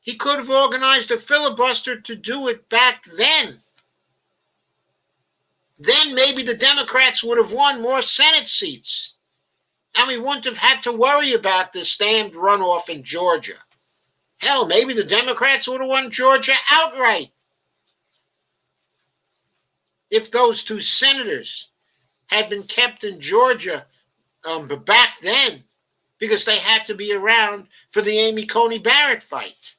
He could have organized a filibuster to do it back then. then maybe the Democrats would have won more Senate seats. And we wouldn't have had to worry about this damned runoff in Georgia. Hell, maybe the Democrats would have won Georgia outright if those two senators had been kept in Georgia back then, because they had to be around for the Amy Coney Barrett fight.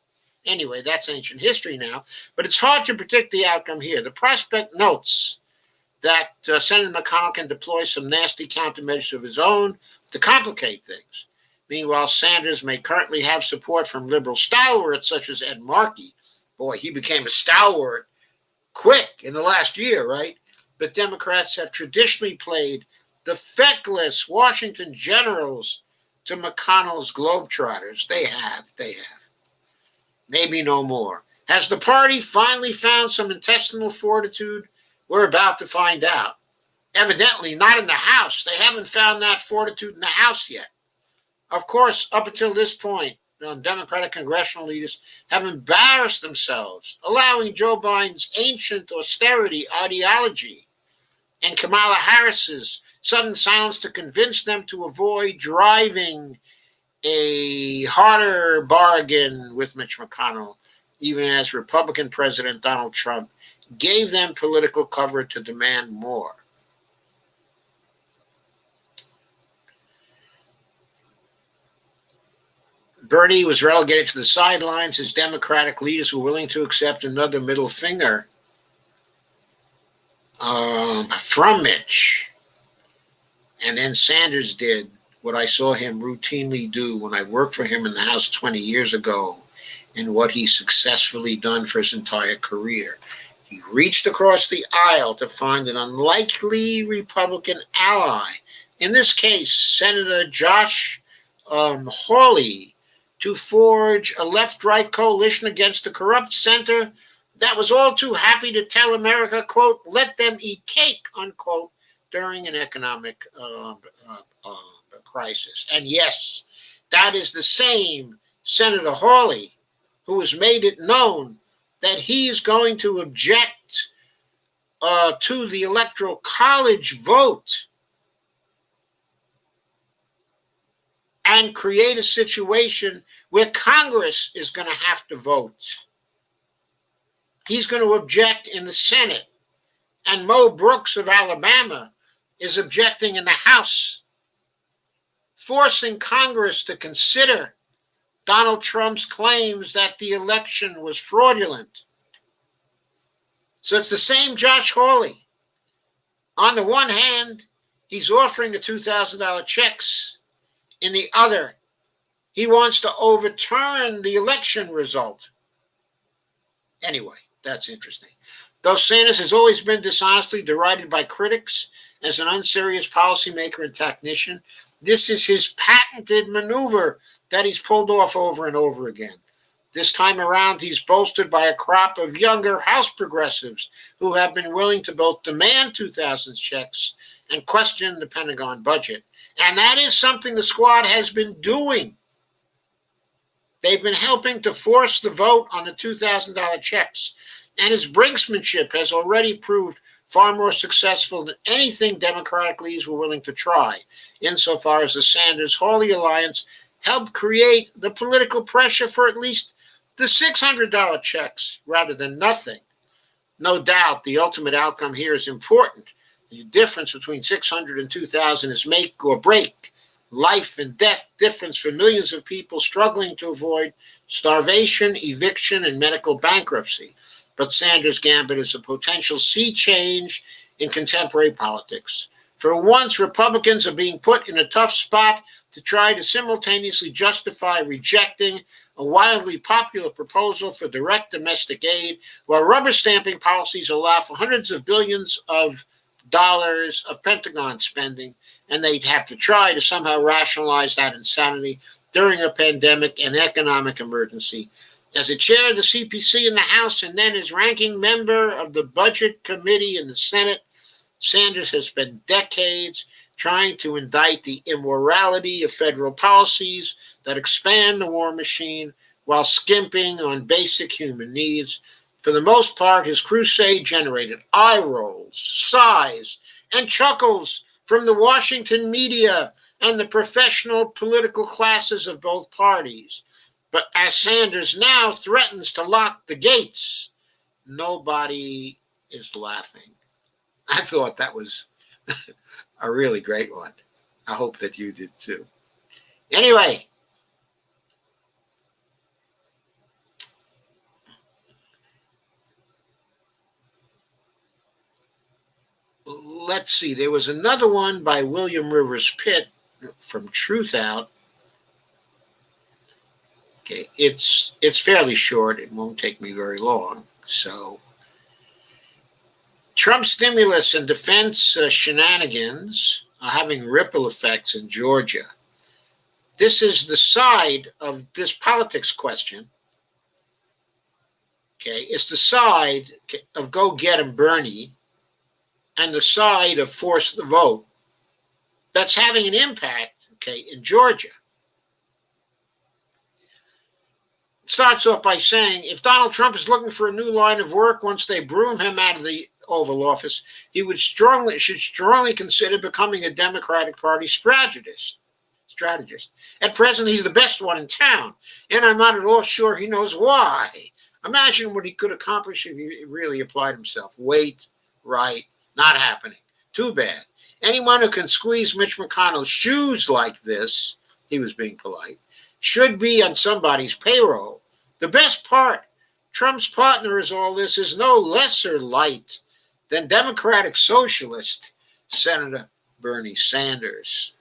Anyway, that's ancient history now, but it's hard to predict the outcome here. The prospect notes that Senator McConnell can deploy some nasty countermeasures of his own to complicate things. Meanwhile, Sanders may currently have support from liberal stalwarts such as Ed Markey. Boy, he became a stalwart quick in the last year, right? But Democrats have traditionally played the feckless Washington Generals to McConnell's Globetrotters. They have. Maybe no more. Has the party finally found some intestinal fortitude? We're about to find out. Evidently not in the House. They haven't found that fortitude in the House yet. Of course, up until this point, Democratic congressional leaders have embarrassed themselves, allowing Joe Biden's ancient austerity ideology and Kamala Harris's sudden silence to convince them to avoid driving a harder bargain with Mitch McConnell, even as Republican President Donald Trump gave them political cover to demand more. Bernie was relegated to the sidelines as Democratic leaders were willing to accept another middle finger from Mitch. And then Sanders did what I saw him routinely do when I worked for him in the House 20 years ago, and what he's successfully done for his entire career. He reached across the aisle to find an unlikely Republican ally, in this case, Senator Josh Hawley, to forge a left-right coalition against the corrupt center that was all too happy to tell America, quote, let them eat cake, unquote, during an economic crisis. And yes, that is the same Senator Hawley who has made it known that he is going to object to the Electoral College vote and create a situation where Congress is going to have to vote. He's going to object in the Senate. And Mo Brooks of Alabama is objecting in the House, forcing Congress to consider Donald Trump's claims that the election was fraudulent. So it's the same Josh Hawley. On the one hand, he's offering the $2,000 checks. In the other, he wants to overturn the election result. Anyway, that's interesting. Though Sanders has always been dishonestly derided by critics as an unserious policymaker and technician, this is his patented maneuver that he's pulled off over and over again. This time around, he's bolstered by a crop of younger House progressives who have been willing to both demand 2,000 checks and question the Pentagon budget. And that is something the squad has been doing. They've been helping to force the vote on the $2,000 checks. And his brinksmanship has already proved far more successful than anything Democratic leaders were willing to try, insofar as the Sanders-Hawley alliance helped create the political pressure for at least the $600 checks rather than nothing. No doubt the ultimate outcome here is important. The difference between 600 and 2,000 is make or break. Life and death difference for millions of people struggling to avoid starvation, eviction, and medical bankruptcy. But Sanders' gambit is a potential sea change in contemporary politics. For once, Republicans are being put in a tough spot to try to simultaneously justify rejecting a wildly popular proposal for direct domestic aid, while rubber stamping policies allow for hundreds of billions of dollars of Pentagon spending, and they'd have to try to somehow rationalize that insanity during a pandemic and economic emergency. As a chair of the CPC in the House and then as ranking member of the Budget Committee in the Senate, Sanders has spent decades trying to indict the immorality of federal policies that expand the war machine while skimping on basic human needs. For the most part, his crusade generated eye rolls, sighs, and chuckles from the Washington media and the professional political classes of both parties. But as Sanders now threatens to lock the gates, nobody is laughing. I thought that was a really great one. I hope that you did too. Anyway, let's see. There was another one by William Rivers Pitt from Truthout. Okay, it's fairly short. It won't take me very long. So, Trump stimulus and defense shenanigans are having ripple effects in Georgia. This is the side of this politics question. Okay, it's the side of go get 'em Bernie and the side of force the vote that's having an impact, okay, in Georgia. It starts off by saying, if Donald Trump is looking for a new line of work once they broom him out of the Oval Office, he should strongly consider becoming a Democratic Party strategist. At present, he's the best one in town, and I'm not at all sure he knows why. Imagine what he could accomplish if he really applied himself. Wait, right, not happening. Too bad. Anyone who can squeeze Mitch McConnell's shoes like this, he was being polite, should be on somebody's payroll. The best part, Trump's partner in all this is no lesser light than Democratic Socialist Senator Bernie Sanders.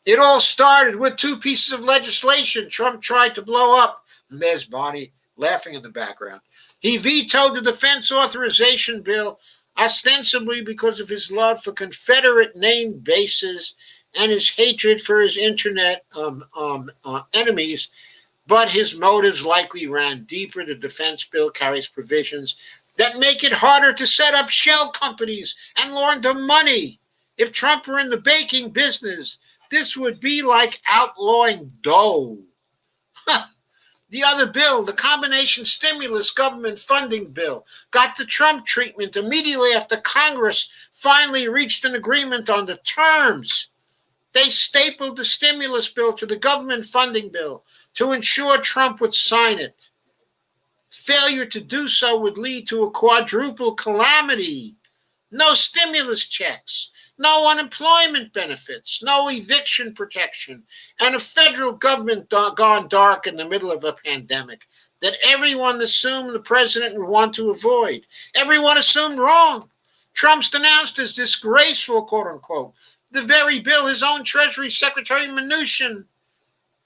It all started with two pieces of legislation Trump tried to blow up. And there's Bonnie laughing in the background. He vetoed the defense authorization bill, ostensibly because of his love for Confederate named bases and his hatred for his internet enemies, but his motives likely ran deeper. The defense bill carries provisions that make it harder to set up shell companies and launder money. If Trump were in the baking business, this would be like outlawing dough. The other bill, the combination stimulus government funding bill, got the Trump treatment immediately after Congress finally reached an agreement on the terms. They stapled the stimulus bill to the government funding bill to ensure Trump would sign it. Failure to do so would lead to a quadruple calamity. No stimulus checks, no unemployment benefits, no eviction protection, and a federal government gone dark in the middle of a pandemic that everyone assumed the president would want to avoid. Everyone assumed wrong. Trump's denounced as disgraceful, quote unquote, the very bill his own Treasury Secretary Mnuchin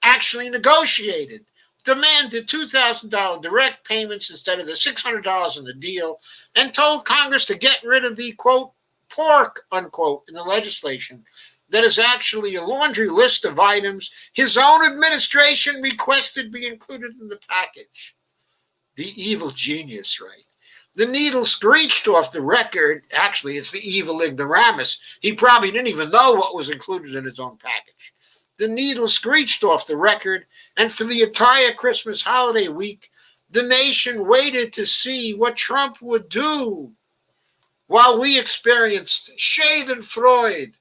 actually negotiated, demanded $2,000 direct payments instead of the $600 in the deal, and told Congress to get rid of the, quote, pork, unquote, in the legislation that is actually a laundry list of items his own administration requested be included in the package. The evil genius, right? The needle screeched off the record. Actually, it's the evil ignoramus. He probably didn't even know what was included in his own package. The needle screeched off the record, and for the entire Christmas holiday week, the nation waited to see what Trump would do, while we experienced Schadenfreude.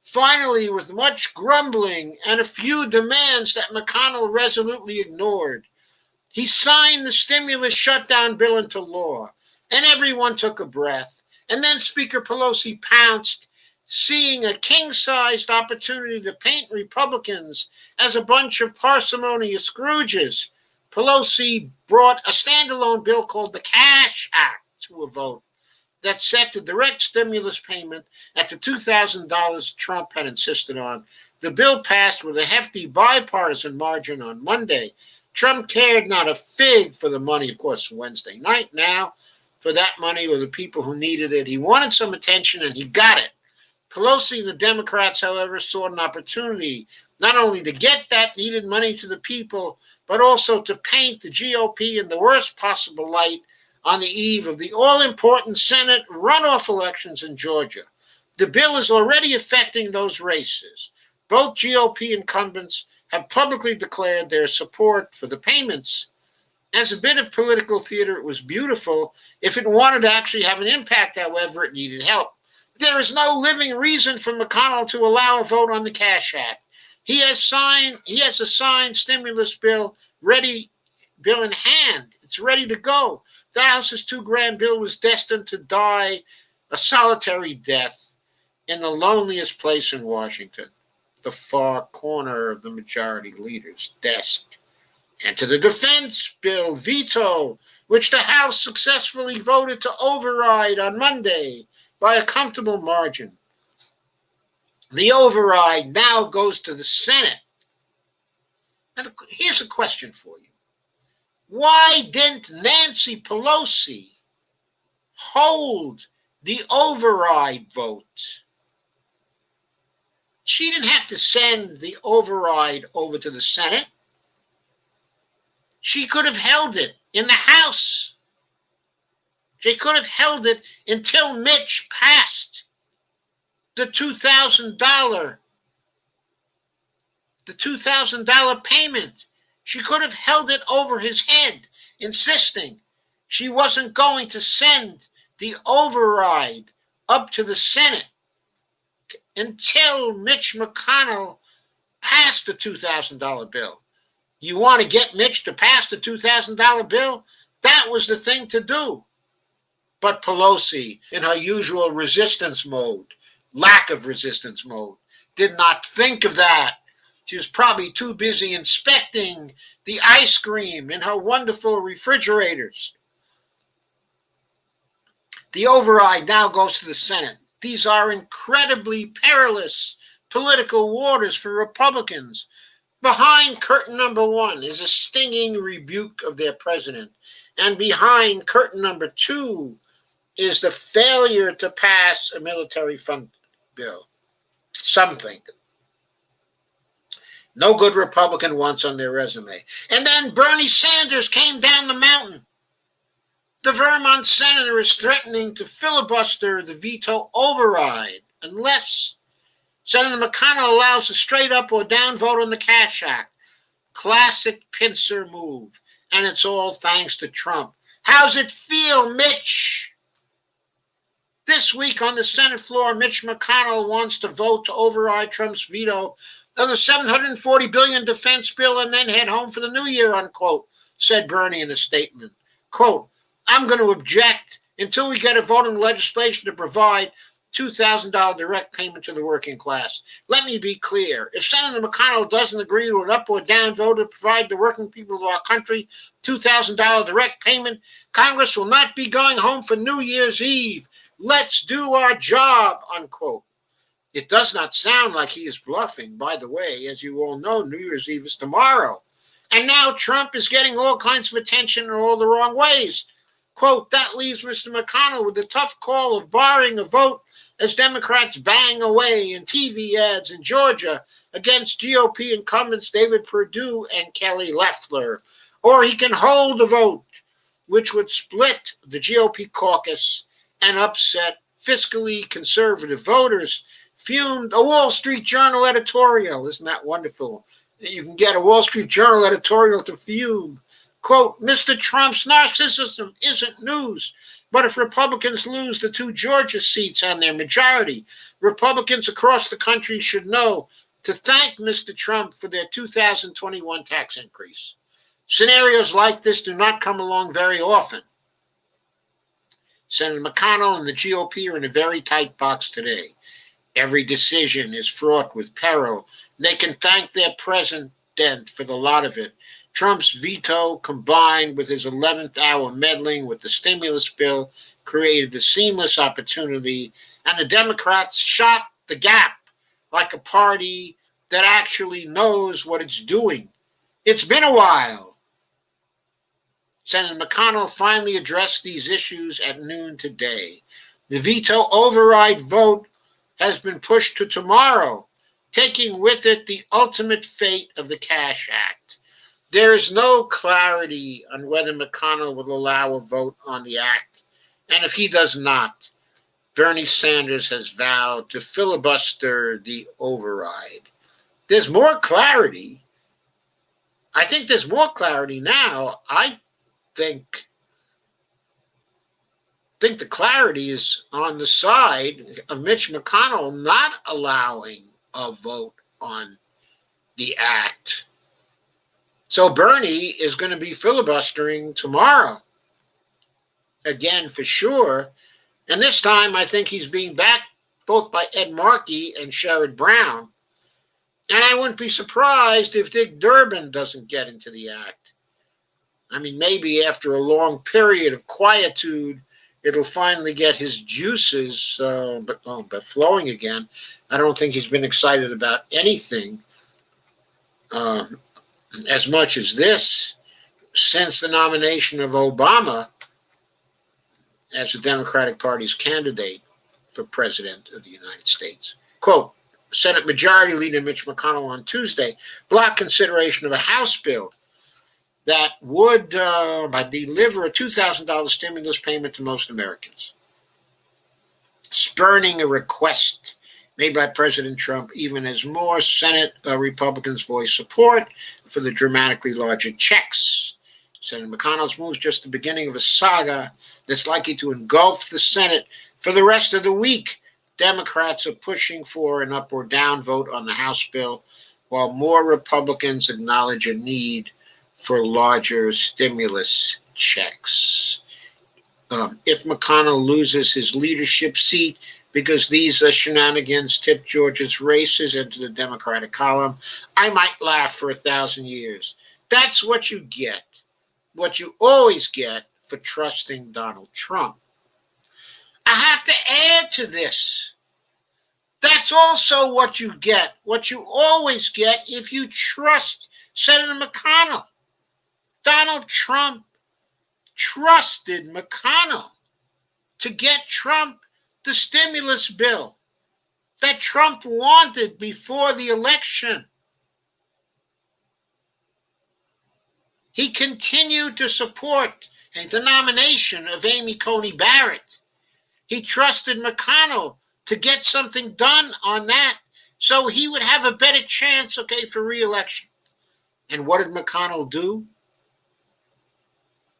Finally, with much grumbling and a few demands that McConnell resolutely ignored, he signed the stimulus shutdown bill into law, and everyone took a breath. And then Speaker Pelosi pounced, seeing a king-sized opportunity to paint Republicans as a bunch of parsimonious Scrooges. Pelosi brought a standalone bill called the Cash Act to a vote that set the direct stimulus payment at the $2,000 Trump had insisted on. The bill passed with a hefty bipartisan margin on Monday. Trump cared not a fig for the money, of course, Wednesday night. Now, for that money or the people who needed it, he wanted some attention and he got it. Pelosi and the Democrats, however, saw an opportunity not only to get that needed money to the people, but also to paint the GOP in the worst possible light on the eve of the all-important Senate runoff elections in Georgia. The bill is already affecting those races. Both GOP incumbents have publicly declared their support for the payments. As a bit of political theater, it was beautiful. If it wanted to actually have an impact, however, it needed help. There is no living reason for McConnell to allow a vote on the Cash Act. He has a signed stimulus bill ready, bill in hand. It's ready to go. The House's $2,000 bill was destined to die a solitary death in the loneliest place in Washington, the far corner of the majority leader's desk. And to the defense bill veto, which the House successfully voted to override on Monday by a comfortable margin. The override now goes to the Senate. Now, here's a question for you. Why didn't Nancy Pelosi hold the override vote? She didn't have to send the override over to the Senate. She could have held it in the House. She could have held it until Mitch passed the $2,000 payment. She could have held it over his head, insisting she wasn't going to send the override up to the Senate until Mitch McConnell passed the $2,000 bill. You want to get Mitch to pass the $2,000 bill? That was the thing to do. But Pelosi, in her usual resistance mode, lack of resistance mode, did not think of that. She was probably too busy inspecting the ice cream in her wonderful refrigerators. The override now goes to the Senate. These are incredibly perilous political waters for Republicans. Behind curtain number one is a stinging rebuke of their president. And behind curtain number two is the failure to pass a military fund bill. Something. No good Republican wants on their resume. And then Bernie Sanders came down the mountain. The Vermont senator is threatening to filibuster the veto override unless Senator McConnell allows a straight up or down vote on the Cash Act. Classic pincer move. And it's all thanks to Trump. How's it feel, Mitch? This week on the Senate floor, Mitch McConnell wants to vote to override Trump's veto of the $740 billion defense bill and then head home for the new year, unquote, said Bernie in a statement. Quote, I'm going to object until we get a vote on legislation to provide $2,000 direct payment to the working class. Let me be clear. If Senator McConnell doesn't agree to an up or down vote to provide the working people of our country $2,000 direct payment, Congress will not be going home for New Year's Eve. Let's do our job, unquote. It does not sound like he is bluffing. By the way, as you all know, New Year's Eve is tomorrow. And now Trump is getting all kinds of attention in all the wrong ways. Quote, that leaves Mr. McConnell with the tough call of barring a vote as Democrats bang away in TV ads in Georgia against GOP incumbents David Perdue and Kelly Loeffler. Or he can hold a vote, which would split the GOP caucus and upset fiscally conservative voters. Fumed a Wall Street Journal editorial. Isn't that wonderful? You can get a Wall Street Journal editorial to fume. Quote, Mr. Trump's narcissism isn't news, but if Republicans lose the 2 Georgia seats on their majority, Republicans across the country should know to thank Mr. Trump for their 2021 tax increase. Scenarios like this do not come along very often. Senator McConnell and the GOP are in a very tight box today. Every decision is fraught with peril. They can thank their president for the lot of it. Trump's veto, combined with his 11th hour meddling with the stimulus bill, created the seamless opportunity, and the Democrats shot the gap like a party that actually knows what it's doing. It's been a while. Senator McConnell finally addressed these issues at noon today. The veto override vote has been pushed to tomorrow, taking with it the ultimate fate of the Cash Act. There is no clarity on whether McConnell will allow a vote on the act. And if he does not, Bernie Sanders has vowed to filibuster the override. There's more clarity. I think there's more clarity now. I think the clarity is on the side of Mitch McConnell not allowing a vote on the act. So Bernie is going to be filibustering tomorrow, again for sure. And this time I think he's being backed both by Ed Markey and Sherrod Brown. And I wouldn't be surprised if Dick Durbin doesn't get into the act. I mean, maybe after a long period of quietude, it'll finally get his juices but flowing again. I don't think he's been excited about anything as much as this since the nomination of Obama as the Democratic Party's candidate for President of the United States. Quote, Senate Majority Leader Mitch McConnell on Tuesday blocked consideration of a House bill that would deliver a $2,000 stimulus payment to most Americans, spurning a request made by President Trump, even as more Senate Republicans voiced support for the dramatically larger checks. Senator McConnell's move is just the beginning of a saga that's likely to engulf the Senate for the rest of the week. Democrats are pushing for an up or down vote on the House bill, while more Republicans acknowledge a need for larger stimulus checks. If McConnell loses his leadership seat because these shenanigans tip Georgia's races into the Democratic column, I might laugh for 1,000 years. That's what you get, what you always get for trusting Donald Trump. I have to add to this. That's also what you get, what you always get if you trust Senator McConnell. Donald Trump trusted McConnell to get Trump the stimulus bill that Trump wanted before the election. He continued to support the nomination of Amy Coney Barrett. He trusted McConnell to get something done on that so he would have a better chance, for re-election. And what did McConnell do?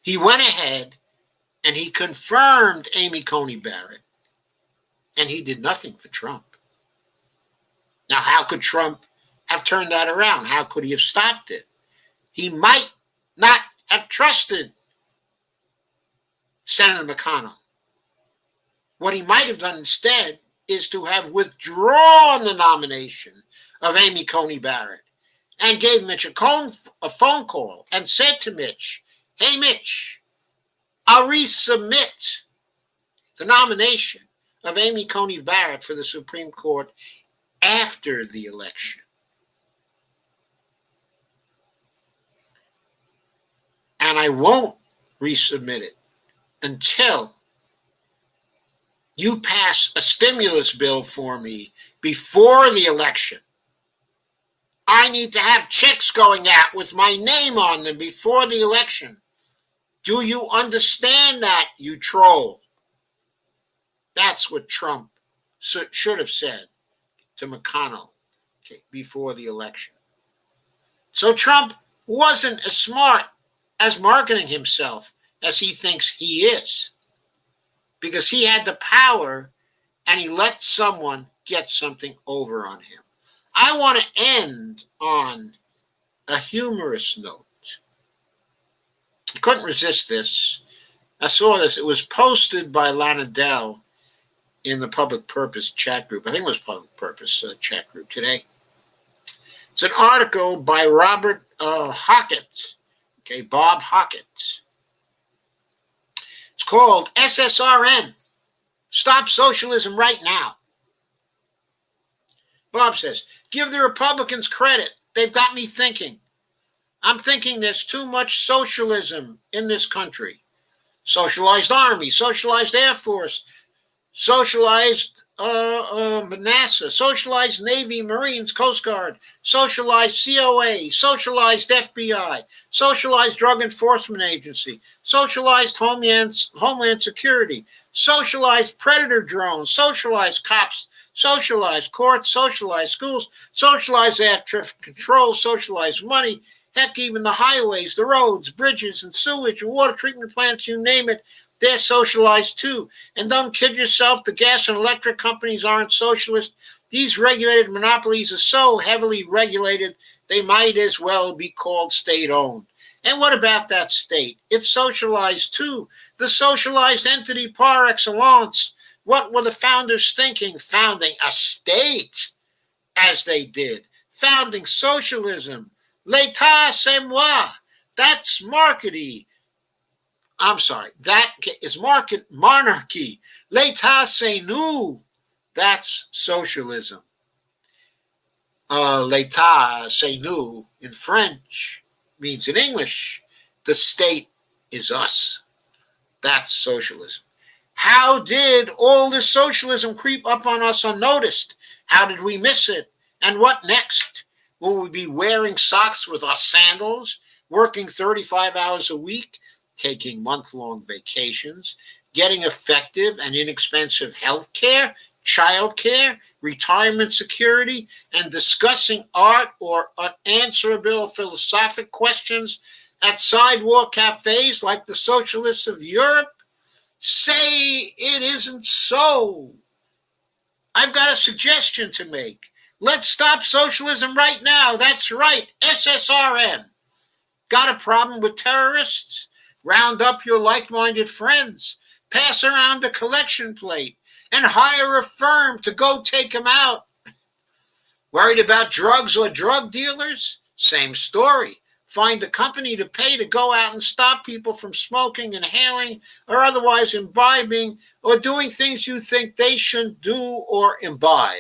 He went ahead and he confirmed Amy Coney Barrett, and he did nothing for Trump. Now, how could Trump have turned that around? How could he have stopped it? He might not have trusted Senator McConnell. What he might have done instead is to have withdrawn the nomination of Amy Coney Barrett and gave Mitch a phone call and said to Mitch, hey, Mitch, I'll resubmit the nomination of Amy Coney Barrett for the Supreme Court after the election. And I won't resubmit it until you pass a stimulus bill for me before the election. I need to have checks going out with my name on them before the election. Do you understand that, you troll? That's what Trump should have said to McConnell before the election. So Trump wasn't as smart as marketing himself as he thinks he is, because he had the power and he let someone get something over on him. I want to end on a humorous note. I couldn't resist this. I saw this. It was posted by Lana Dell in the Public Purpose chat group. I think it was Public Purpose chat group today. It's an article by Robert Hockett, Bob Hockett. It's called SSRN, Stop Socialism Right Now. Bob says, give the Republicans credit. They've got me thinking. I'm thinking there's too much socialism in this country. Socialized Army, socialized Air Force, socialized NASA, socialized Navy, Marines, Coast Guard, socialized COA, socialized FBI, socialized Drug Enforcement Agency, socialized Homeland Security, socialized predator drones, socialized cops, socialized courts, socialized schools, socialized air traffic control, socialized money, Heck, even the highways, the roads, bridges, and sewage and water treatment plants, you name it, they're socialized too. And don't kid yourself, the gas and electric companies aren't socialist. These regulated monopolies are so heavily regulated, they might as well be called state-owned. And what about that state? It's socialized too. The socialized entity par excellence. What were the founders thinking? Founding a state, as they did. Founding socialism. L'état, c'est moi. That's markety. I'm sorry, that is market monarchy. L'état, c'est nous. That's socialism. L'état, c'est nous in French means in English, the state is us. That's socialism. How did all this socialism creep up on us unnoticed? How did we miss it? And what next? Will we be wearing socks with our sandals, working 35 hours a week, taking month-long vacations, getting effective and inexpensive health care, child care, retirement security, and discussing art or unanswerable philosophic questions at sidewalk cafes like the socialists of Europe? Say it isn't so. I've got a suggestion to make. Let's stop socialism right now. That's right, SSRN. Got a problem with terrorists? Round up your like-minded friends. Pass around a collection plate and hire a firm to go take them out. Worried about drugs or drug dealers? Same story. Find a company to pay to go out and stop people from smoking, inhaling, or otherwise imbibing or doing things you think they shouldn't do or imbibe.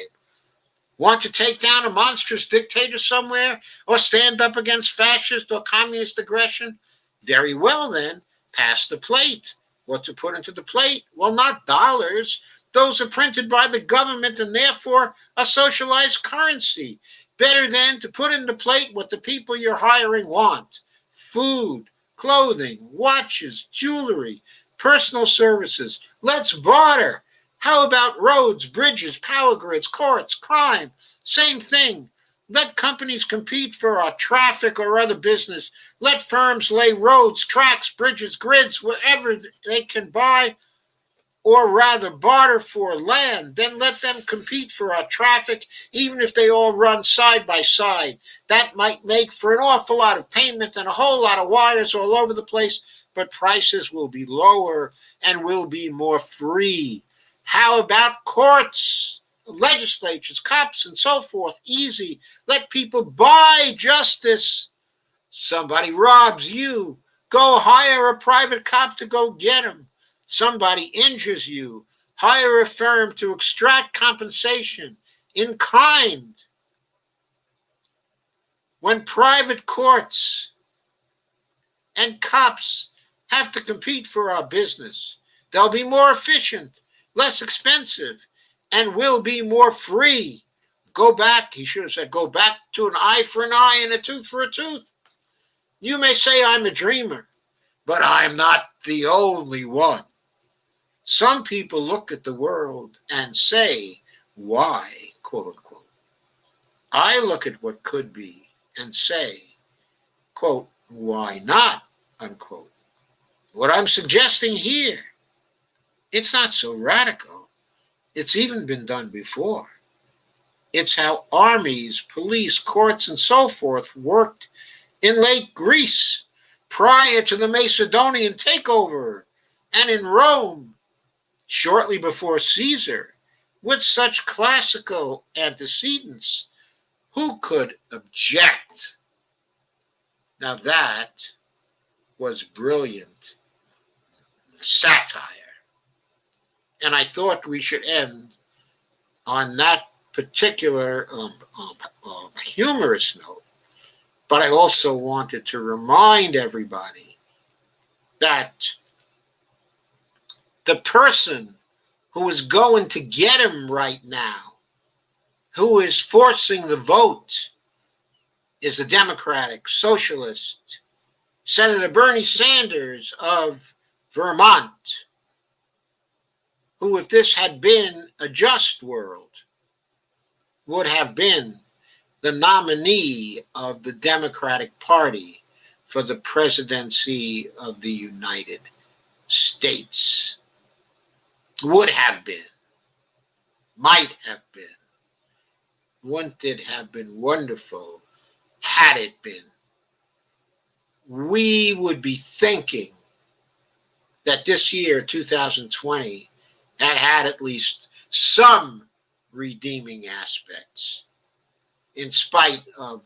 Want to take down a monstrous dictator somewhere or stand up against fascist or communist aggression? Very well then, pass the plate. What to put into the plate? Well, not dollars. Those are printed by the government and therefore a socialized currency. Better then to put in the plate what the people you're hiring want. Food, clothing, watches, jewelry, personal services. Let's barter. How about roads, bridges, power grids, courts, crime? Same thing. Let companies compete for our traffic or other business. Let firms lay roads, tracks, bridges, grids, wherever they can buy, or rather barter for land. Then let them compete for our traffic, even if they all run side by side. That might make for an awful lot of payment and a whole lot of wires all over the place, but prices will be lower and will be more free. How about courts, legislatures, cops, and so forth? Easy. Let people buy justice. Somebody robs you. Go hire a private cop to go get him. Somebody injures you. Hire a firm to extract compensation in kind. When private courts and cops have to compete for our business, they'll be more efficient, less expensive, and will be more free. Go back, he should have said, go back to an eye for an eye and a tooth for a tooth. You may say I'm a dreamer, but I'm not the only one. Some people look at the world and say, why, quote unquote. I look at what could be and say, quote, why not, unquote. What I'm suggesting here, it's not so radical. It's even been done before. It's how armies, police, courts, and so forth worked in late Greece prior to the Macedonian takeover, and in Rome shortly before Caesar, with such classical antecedents. Who could object? Now that was brilliant satire. And I thought we should end on that particular humorous note. But I also wanted to remind everybody that the person who is going to get him right now, who is forcing the vote, is the Democratic Socialist, Senator Bernie Sanders of Vermont, who, if this had been a just world, would have been the nominee of the Democratic Party for the presidency of the United States. Would have been, might have been. Wouldn't it have been wonderful had it been? We would be thinking that this year, 2020, had at least some redeeming aspects in spite of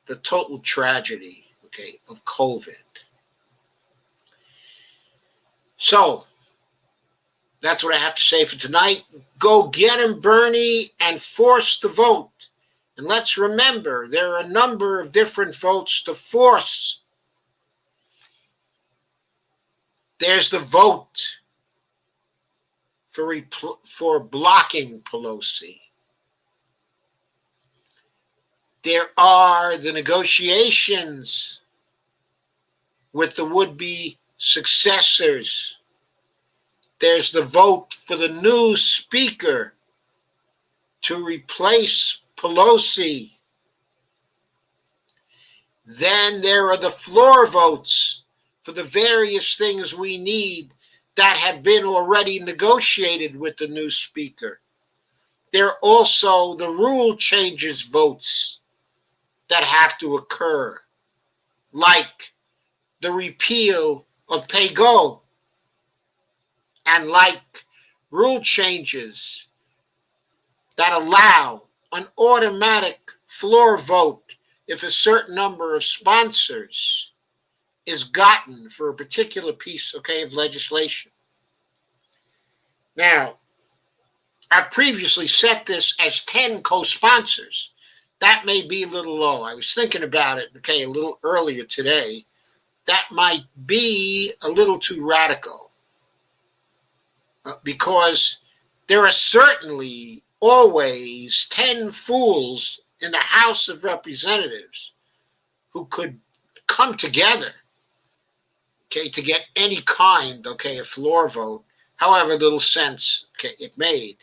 the total tragedy, of COVID. So that's what I have to say for tonight. Go get him, Bernie, and force the vote. And let's remember, there are a number of different votes to force. There's the vote for blocking Pelosi. There are the negotiations with the would-be successors. There's the vote for the new speaker to replace Pelosi. Then there are the floor votes for the various things we need that have been already negotiated with the new speaker. There are also the rule changes votes that have to occur, like the repeal of pay-go, and like rule changes that allow an automatic floor vote if a certain number of sponsors is gotten for a particular piece, of legislation. Now, I've previously set this as 10 co-sponsors. That may be a little low. I was thinking about it, a little earlier today. That might be a little too radical because there are certainly always 10 fools in the House of Representatives who could come together, to get any kind, of floor vote, however little sense, it made.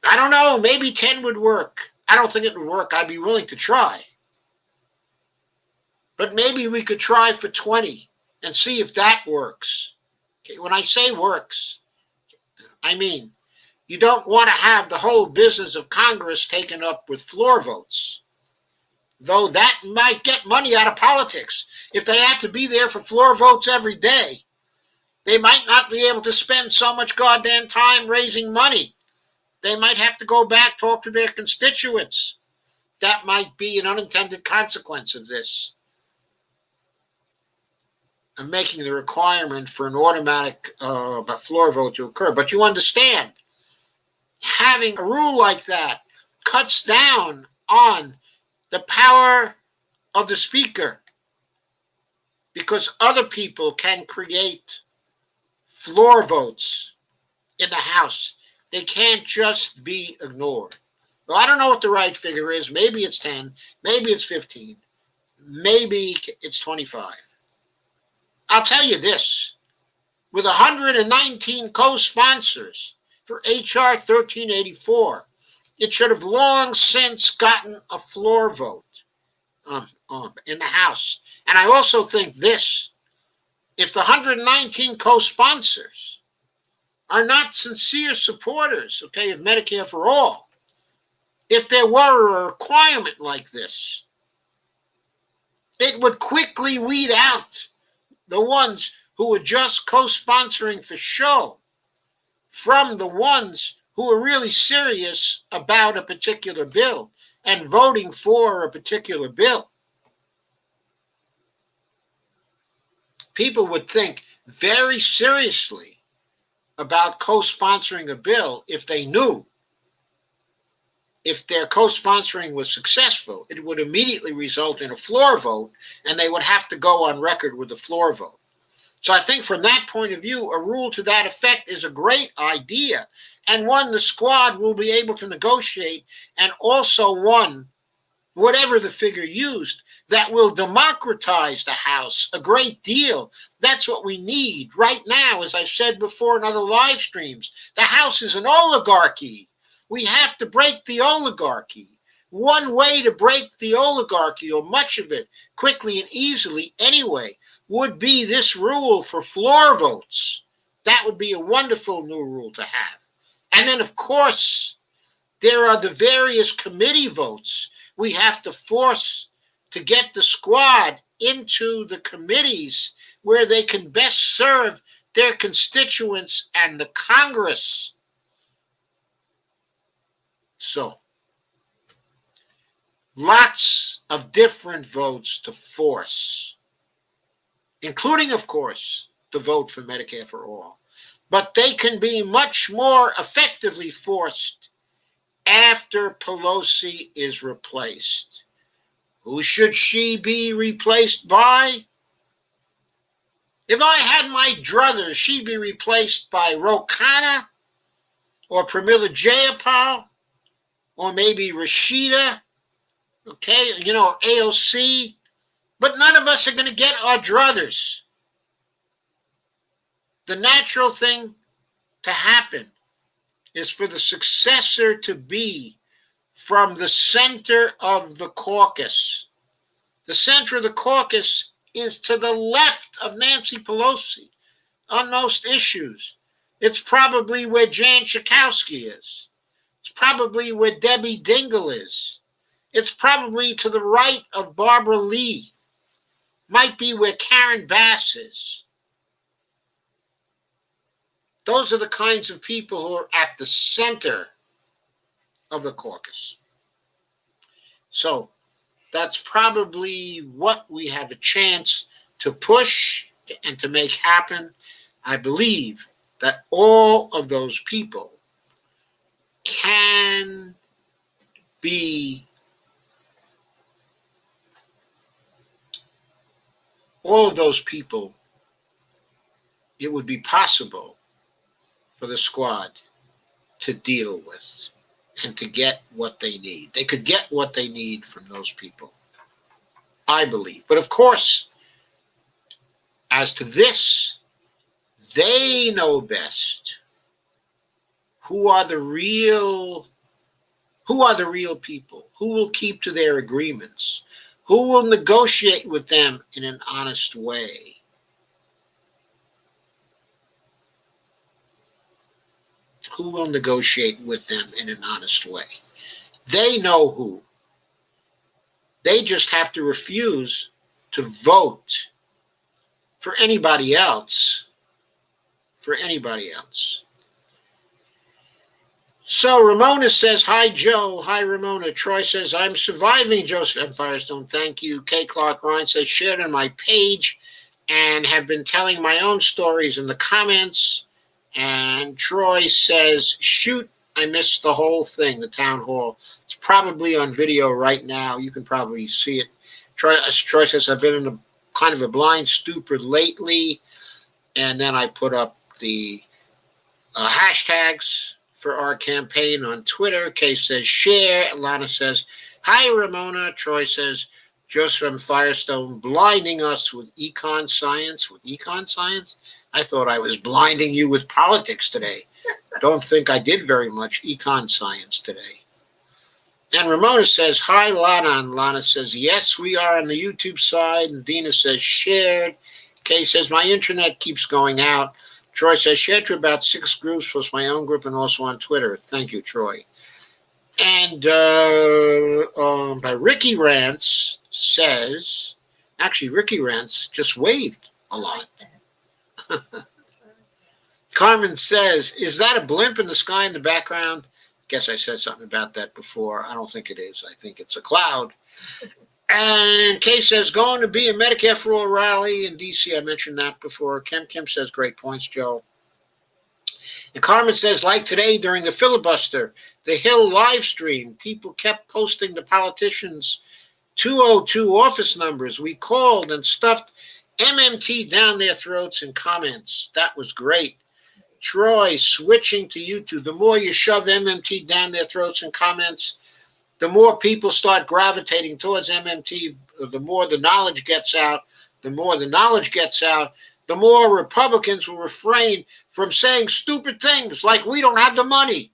I don't know, maybe 10 would work. I don't think it would work. I'd be willing to try. But maybe we could try for 20 and see if that works. When I say works, I mean, you don't want to have the whole business of Congress taken up with floor votes, though that might get money out of politics. If they had to be there for floor votes every day, they might not be able to spend so much goddamn time raising money. They might have to go back, talk to their constituents. That might be an unintended consequence of this, of making the requirement for an automatic floor vote to occur. But you understand, having a rule like that cuts down on the power of the speaker, because other people can create floor votes in the House. They can't just be ignored. Well, I don't know what the right figure is. Maybe it's 10, maybe it's 15, maybe it's 25. I'll tell you this, with 119 co-sponsors for H.R. 1384, it should have long since gotten a floor vote in the House. And I also think this, if the 119 co-sponsors are not sincere supporters, of Medicare for all, if there were a requirement like this, it would quickly weed out the ones who were just co-sponsoring for show from the ones who are really serious about a particular bill and voting for a particular bill. People would think very seriously about co-sponsoring a bill if they knew if their co-sponsoring was successful, it would immediately result in a floor vote, and they would have to go on record with the floor vote. So I think from that point of view, a rule to that effect is a great idea, and one the squad will be able to negotiate, and also one, whatever the figure used, that will democratize the House a great deal. That's what we need right now, as I've said before in other live streams. The House is an oligarchy. We have to break the oligarchy. One way to break the oligarchy, or much of it, quickly and easily anyway, would be this rule for floor votes. That would be a wonderful new rule to have. And then, of course, there are the various committee votes we have to force to get the squad into the committees where they can best serve their constituents and the Congress. So, lots of different votes to force, including, of course, the vote for Medicare for all. But they can be much more effectively forced after Pelosi is replaced. Who should she be replaced by? If I had my druthers, she'd be replaced by Ro Khanna or Pramila Jayapal or maybe Rashida, okay, AOC. But none of us are going to get our druthers. The natural thing to happen is for the successor to be from the center of the caucus. The center of the caucus is to the left of Nancy Pelosi on most issues. It's probably where Jan Schakowsky is. It's probably where Debbie Dingell is. It's probably to the right of Barbara Lee. Might be where Karen Bass is. Those are the kinds of people who are at the center of the caucus. So that's probably what we have a chance to push and to make happen. I believe that all of those people can be, it would be possible for the squad to deal with and to get what they need. They could get what they need from those people, I believe. But of course, as to this, they know best who are the real people, who will keep to their agreements, who will negotiate with them in an honest way. Who will negotiate with them in an honest way? They know who. They just have to refuse to vote for anybody else. So Ramona says, hi, Joe. Hi, Ramona. Troy says, I'm surviving, Joseph M. Firestone. Thank you. K. Clark Ryan says, shared on my page and have been telling my own stories in the comments. And Troy says, shoot, I missed the whole thing, the town hall. It's probably on video right now. You can probably see it. Troy says, I've been in a kind of a blind stupor lately. And then I put up the hashtags for our campaign on Twitter. Kay says, share. Lana says, hi, Ramona. Troy says, Joseph M. Firestone blinding us with econ science. With econ science? I thought I was blinding you with politics today. Don't think I did very much econ science today. And Ramona says, hi, Lana. And Lana says, yes, we are on the YouTube side. And Dina says, shared. Kay says, my internet keeps going out. Troy says, shared to about 6 groups plus my own group and also on Twitter. Thank you, Troy. And by Ricky Rants says, actually, Ricky Rants just waved a lot. Carmen says, is that a blimp in the sky in the background? Guess I said something about that before. I don't think it is. I think it's a cloud. And Kay says, going to be a Medicare for All rally in D.C. I mentioned that before. Kim says, great points, Joe. And Carmen says, like today during the filibuster, the Hill live stream, people kept posting the politicians' 202 office numbers. We called and stuffed MMT down their throats in comments. That was great. Troy, switching to YouTube. The more you shove MMT down their throats in comments, the more people start gravitating towards MMT, the more the knowledge gets out. The more the knowledge gets out, the more Republicans will refrain from saying stupid things like we don't have the money.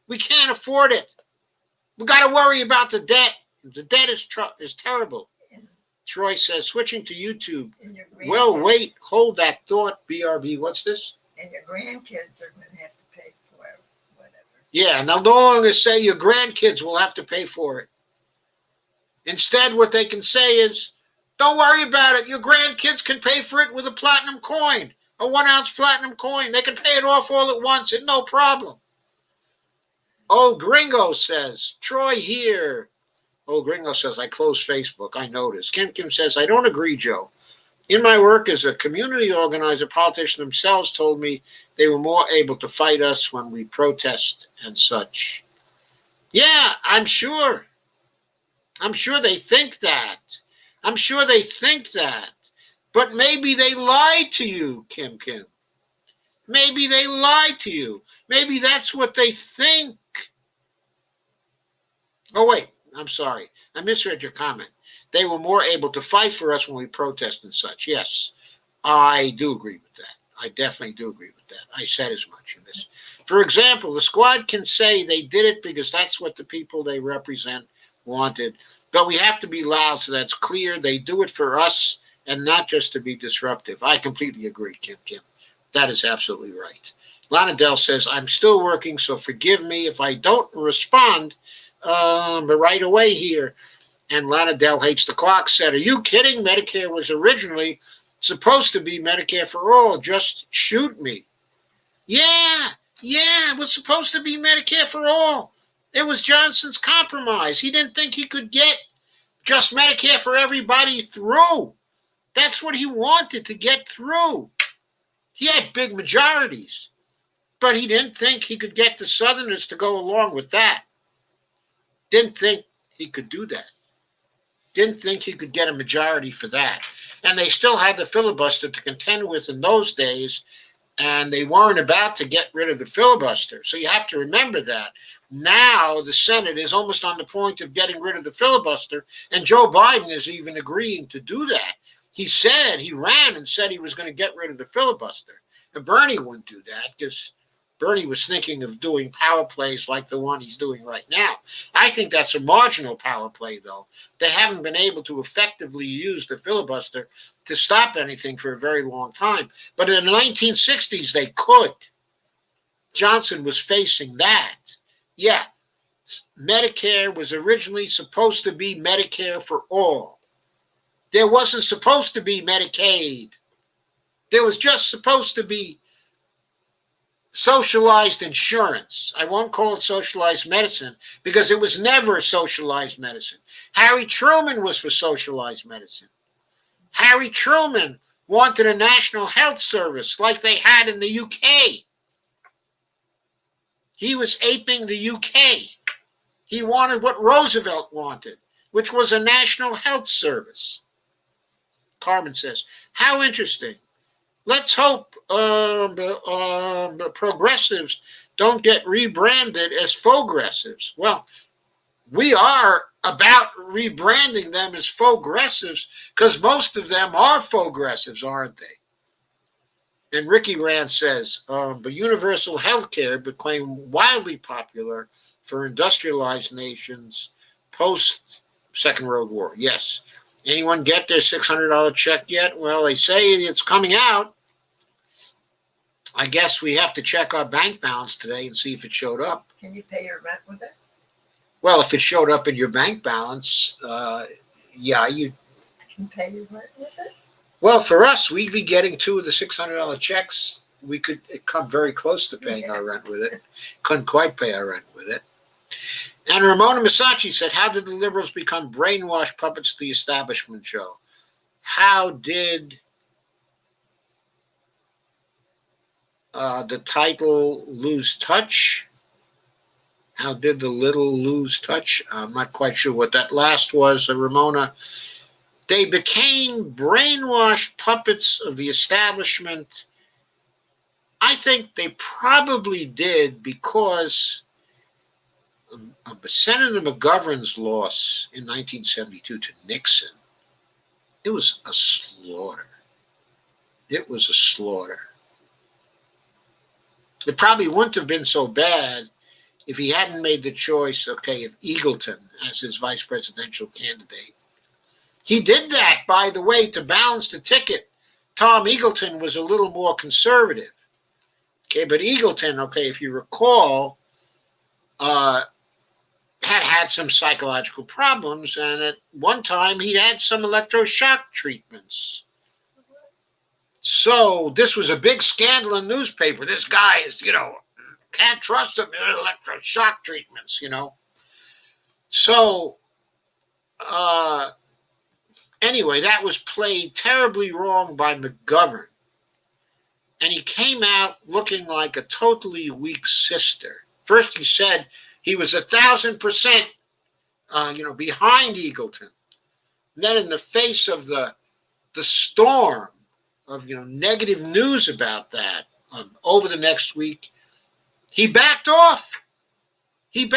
We can't afford it. We got to worry about the debt. The debt is terrible. Troy says, switching to YouTube. Well, wait, hold that thought, BRB. What's this? And your grandkids are going to have to pay for it, whatever. Yeah, now no longer say your grandkids will have to pay for it. Instead, what they can say is, don't worry about it. Your grandkids can pay for it with a platinum coin, a 1-ounce platinum coin. They can pay it off all at once and no problem. Old Gringo says, Troy here. Old Gringo says, I closed Facebook. I noticed. Kim says, I don't agree, Joe. In my work as a community organizer, politicians themselves told me they were more able to fight us when we protest and such. Yeah, I'm sure. I'm sure they think that. I'm sure they think that. But maybe they lied to you, Kim. Maybe they lied to you. Maybe that's what they think. Oh, wait, I'm sorry. I misread your comment. They were more able to fight for us when we protest and such. Yes, I do agree with that. I definitely do agree with that. I said as much in this. For example, the squad can say they did it because that's what the people they represent wanted. But we have to be loud so that's clear. They do it for us and not just to be disruptive. I completely agree, Kim. That is absolutely right. Lana Dell says, I'm still working, so forgive me if I don't respond but right away here. And Lana Dell Hates the Clock said, are you kidding? Medicare was originally supposed to be Medicare for all. Just shoot me. Yeah, it was supposed to be Medicare for all. It was Johnson's compromise. He didn't think he could get just Medicare for everybody through. That's what he wanted to get through. He had big majorities, but he didn't think he could get the Southerners to go along with that. Didn't think he could do that. Didn't think he could get a majority for that. And they still had the filibuster to contend with in those days, and they weren't about to get rid of the filibuster. So you have to remember that. Now the Senate is almost on the point of getting rid of the filibuster, and Joe Biden is even agreeing to do that. He ran and said he was going to get rid of the filibuster. And Bernie wouldn't do that because Bernie was thinking of doing power plays like the one he's doing right now. I think that's a marginal power play, though. They haven't been able to effectively use the filibuster to stop anything for a very long time. But in the 1960s, they could. Johnson was facing that. Yeah, Medicare was originally supposed to be Medicare for all. There wasn't supposed to be Medicaid. There was just supposed to be socialized insurance. I won't call it socialized medicine because it was never socialized medicine. Harry Truman was for socialized medicine. Harry Truman wanted a national health service like they had in the UK. He was aping the UK. He wanted what Roosevelt wanted, which was a national health service. Carmen says, how interesting. Let's hope the progressives don't get rebranded as faux-gressives. Well, we are about rebranding them as faux-gressives because most of them are faux-gressives, aren't they? And Ricky Rand says, but universal health care became wildly popular for industrialized nations post-Second World War. Yes. Anyone get their $600 check yet? Well, they say it's coming out. I guess we have to check our bank balance today and see if it showed up. Can you pay your rent with it? Well, if it showed up in your bank balance, yeah, you can pay your rent with it. Well, for us, we'd be getting 2 of the $600 checks. We could come very close to paying our rent with it. Couldn't quite pay our rent with it. And Ramona Masacci said, how did the liberals become brainwashed puppets to the establishment, Joe? How did the title lose touch? How did the little lose touch? I'm not quite sure what that last was, Ramona. They became brainwashed puppets of the establishment. I think they probably did because Senator McGovern's loss in 1972 to Nixon, it was a slaughter. It was a slaughter. It probably wouldn't have been so bad if he hadn't made the choice, okay, of Eagleton as his vice presidential candidate. He did that, by the way, to balance the ticket. Tom Eagleton was a little more conservative. Okay, but Eagleton, okay, if you recall, had some psychological problems, and at one time he'd had some electroshock treatments. So this was a big scandal in the newspaper. This guy is, can't trust him in electroshock treatments, So, anyway, that was played terribly wrong by McGovern. And he came out looking like a totally weak sister. First he said he was 1,000%, behind Eagleton. And then in the face of the storm of, negative news about that over the next week, he backed off. And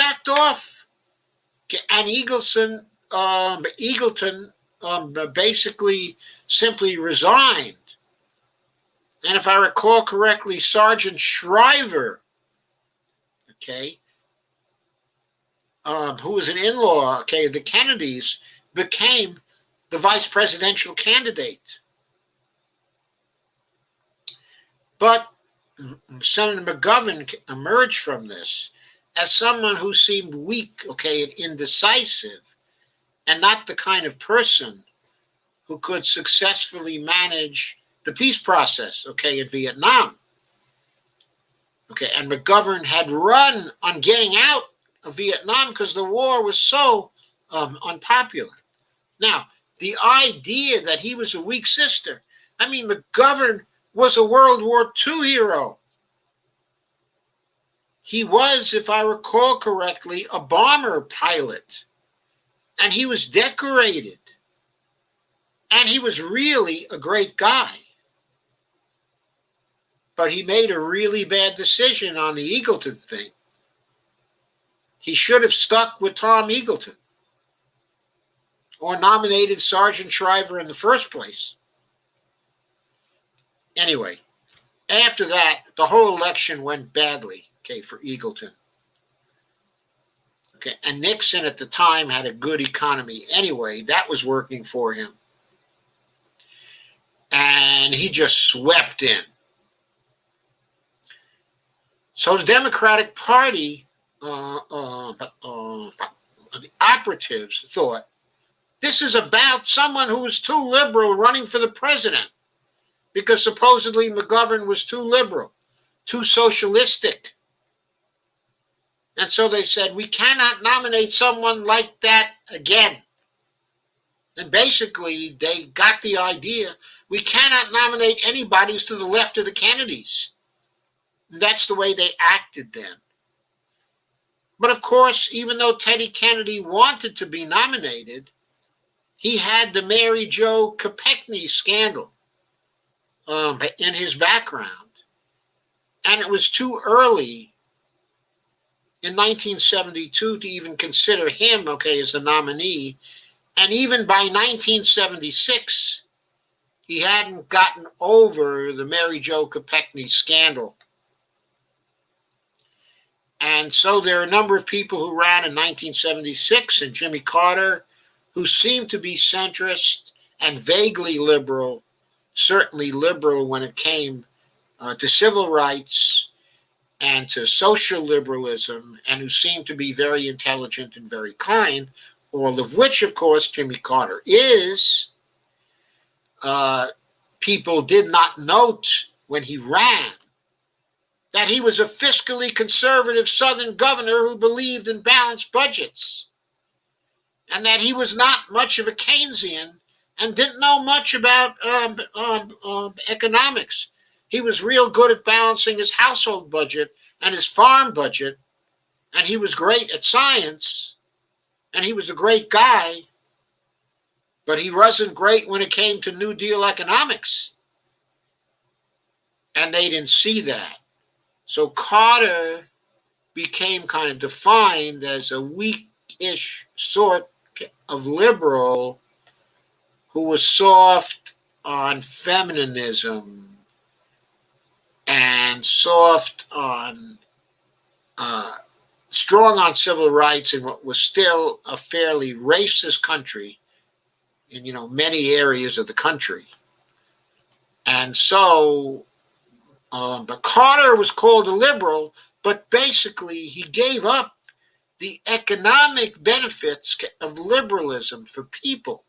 Eagleton basically simply resigned. And if I recall correctly, Sergeant Shriver, who was an in-law, of the Kennedys, became the vice presidential candidate. But Senator McGovern emerged from this as someone who seemed weak, and indecisive, and not the kind of person who could successfully manage the peace process, in Vietnam. And McGovern had run on getting out of Vietnam because the war was so unpopular. Now, the idea that he was a weak sister, McGovern was a World War II hero. He was, if I recall correctly, a bomber pilot. And he was decorated. And he was really a great guy. But he made a really bad decision on the Eagleton thing. He should have stuck with Tom Eagleton or nominated Sergeant Shriver in the first place. Anyway, after that, the whole election went badly, for Eagleton. And Nixon at the time had a good economy anyway. That was working for him. And he just swept in. So the Democratic Party, the operatives thought, this is about someone who was too liberal running for the president, because supposedly McGovern was too liberal, too socialistic. And so they said, we cannot nominate someone like that again. And basically, they got the idea, we cannot nominate anybody who's to the left of the Kennedys. And that's the way they acted then. But of course, even though Teddy Kennedy wanted to be nominated, he had the Mary Jo Kopechne scandal in his background. And it was too early in 1972 to even consider him, as the nominee. And even by 1976, he hadn't gotten over the Mary Jo Kopechne scandal. And so there are a number of people who ran in 1976, and Jimmy Carter, who seemed to be centrist and vaguely liberal, certainly liberal when it came to civil rights and to social liberalism, and who seemed to be very intelligent and very kind, all of which, of course, Jimmy Carter is. People did not note when he ran that he was a fiscally conservative Southern governor who believed in balanced budgets, and that he was not much of a Keynesian and didn't know much about economics. He was real good at balancing his household budget and his farm budget, and he was great at science, and he was a great guy, but he wasn't great when it came to New Deal economics. And they didn't see that. So Carter became kind of defined as a weak-ish sort of liberal who was soft on feminism and soft on strong on civil rights in what was still a fairly racist country in, many areas of the country. And so, but Carter was called a liberal, but basically he gave up the economic benefits of liberalism for people.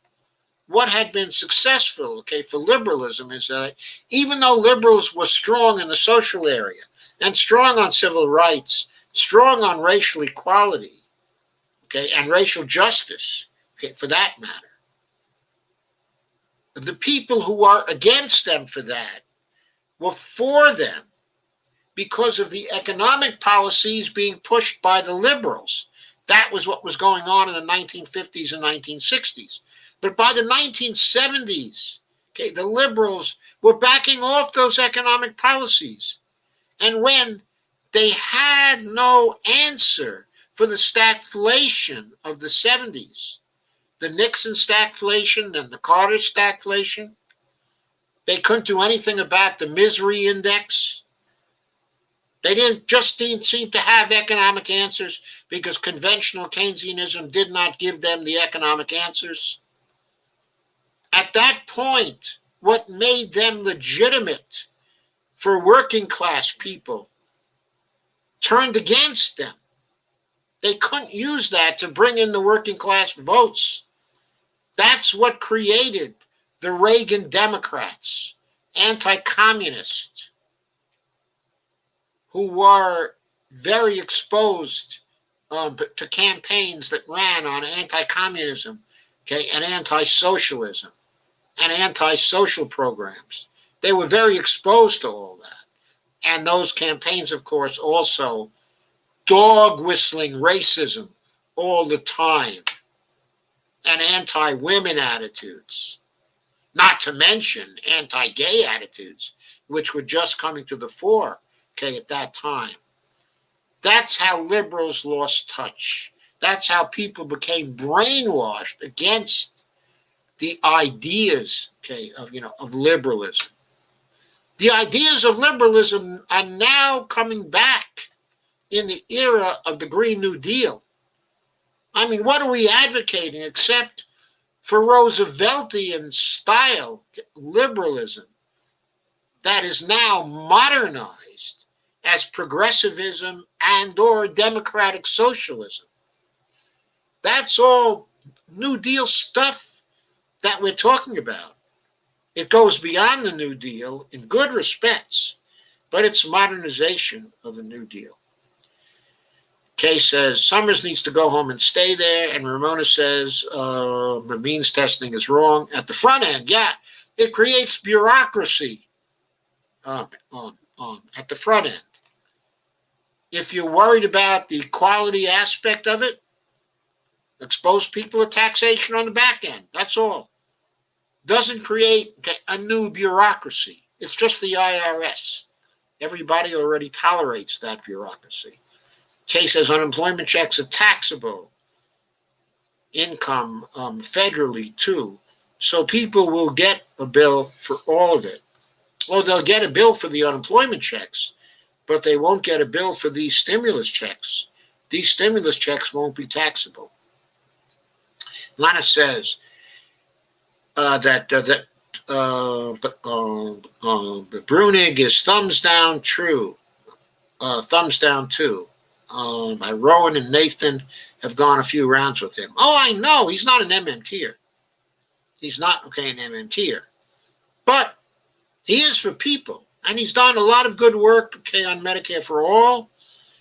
What had been successful, for liberalism is that even though liberals were strong in the social area and strong on civil rights, strong on racial equality, and racial justice, for that matter, the people who are against them for that were for them because of the economic policies being pushed by the liberals. That was what was going on in the 1950s and 1960s. But by the 1970s, the liberals were backing off those economic policies. And when they had no answer for the stagflation of the 70s, the Nixon stagflation and the Carter stagflation, they couldn't do anything about the misery index. They didn't seem to have economic answers because conventional Keynesianism did not give them the economic answers. At that point, what made them legitimate for working class people turned against them. They couldn't use that to bring in the working class votes. That's what created the Reagan Democrats, anti-communist, who were very exposed to campaigns that ran on anti-communism, and anti-socialism and anti-social programs. They were very exposed to all that. And those campaigns, of course, also dog-whistling racism all the time and anti-women attitudes, not to mention anti-gay attitudes, which were just coming to the fore, at that time. That's how liberals lost touch. That's how people became brainwashed against the ideas, of liberalism. The ideas of liberalism are now coming back in the era of the Green New Deal. I mean, what are we advocating except for Rooseveltian style liberalism that is now modernized as progressivism and or democratic socialism? That's all New Deal stuff that we're talking about. It goes beyond the New Deal in good respects, but it's modernization of a New Deal. Kay says, Summers needs to go home and stay there, and Ramona says, the means testing is wrong. At the front end, it creates bureaucracy at the front end. If you're worried about the quality aspect of it, expose people to taxation on the back end. That's all. Doesn't create a new bureaucracy. It's just the IRS. Everybody already tolerates that bureaucracy. Kay says unemployment checks are taxable income federally too. So people will get a bill for all of it. Well, they'll get a bill for the unemployment checks, but they won't get a bill for these stimulus checks. These stimulus checks won't be taxable. Lana says that Brunig is thumbs down true. Thumbs down too. Rowan and Nathan have gone a few rounds with him. Oh, I know. He's not an MMTer. He's not, an MMTer. But he is for people. And he's done a lot of good work, on Medicare for All.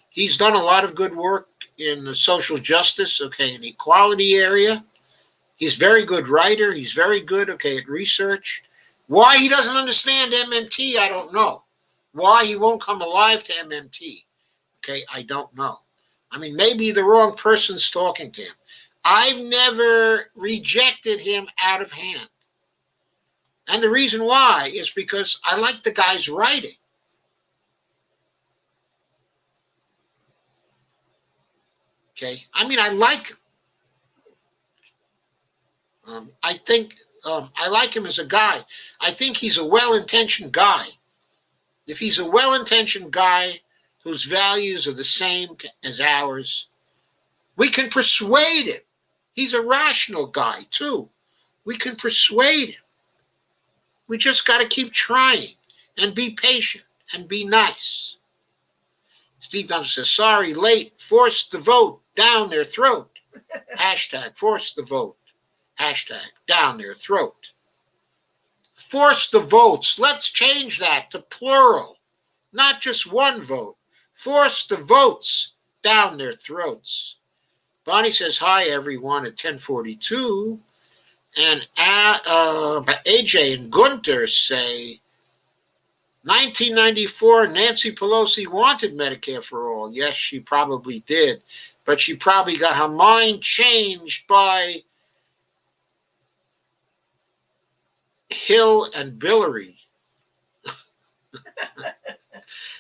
He's done a lot of good work in the social justice, in the equality area. He's a very good writer. He's very good, at research. Why he doesn't understand MMT, I don't know. Why he won't come alive to MMT, I don't know. I mean, maybe the wrong person's talking to him. I've never rejected him out of hand. And the reason why is because I like the guy's writing. I mean, I like him. I think I like him as a guy. I think he's a well-intentioned guy. If he's a well-intentioned guy whose values are the same as ours. We can persuade him. He's a rational guy, too. We can persuade him. We just got to keep trying and be patient and be nice. Steve Gunn says, sorry, late, forced the vote down their throat. Hashtag force the vote. Hashtag down their throat. Force the votes. Let's change that to plural, not just one vote. Force the votes down their throats. Bonnie says, hi, everyone, at 10:42. And AJ and Gunter say, 1994, Nancy Pelosi wanted Medicare for all. Yes, she probably did. But she probably got her mind changed by Hill and Billary.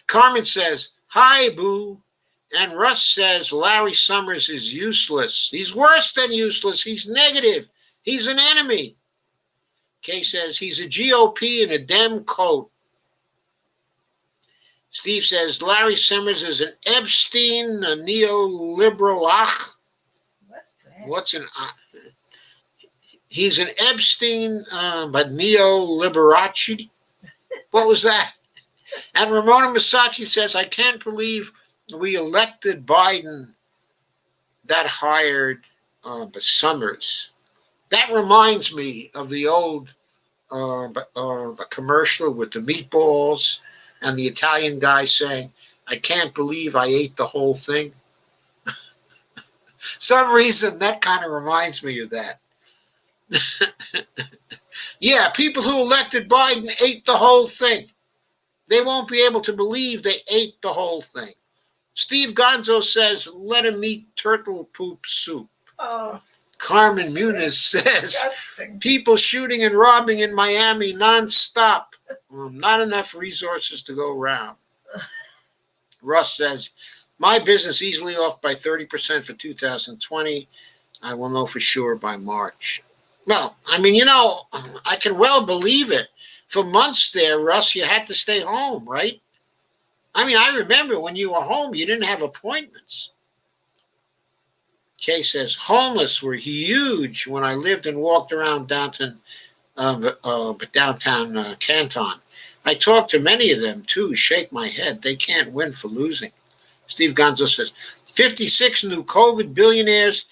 Carmen says, hi, boo. And Russ says, Larry Summers is useless. He's worse than useless. He's negative. He's an enemy. Kay says, he's a GOP in a Dem coat. Steve says, Larry Summers is an Epstein, a neoliberal. What's an he's an Epstein, but neoliberace. What was that? And Ramona Masacci says, I can't believe we elected Biden that hired Summers. That reminds me of the old commercial with the meatballs and the Italian guy saying, I can't believe I ate the whole thing. Some reason that kind of reminds me of that. Yeah, people who elected Biden ate the whole thing. They won't be able to believe they ate the whole thing. Steve Gonzo says, let him eat turtle poop soup. Oh, Carmen Muniz says, disgusting. people shooting and robbing in Miami nonstop. Not enough resources to go around. Russ says, my business easily off by 30% for 2020. I will know for sure by March. Well, I mean, I can well believe it. For months there, Russ, you had to stay home, right? I mean, I remember when you were home, you didn't have appointments. Kay says, homeless were huge when I lived and walked around downtown Canton. I talked to many of them, too. Shake my head. They can't win for losing. Steve Gonzo says, 56 new COVID billionaires.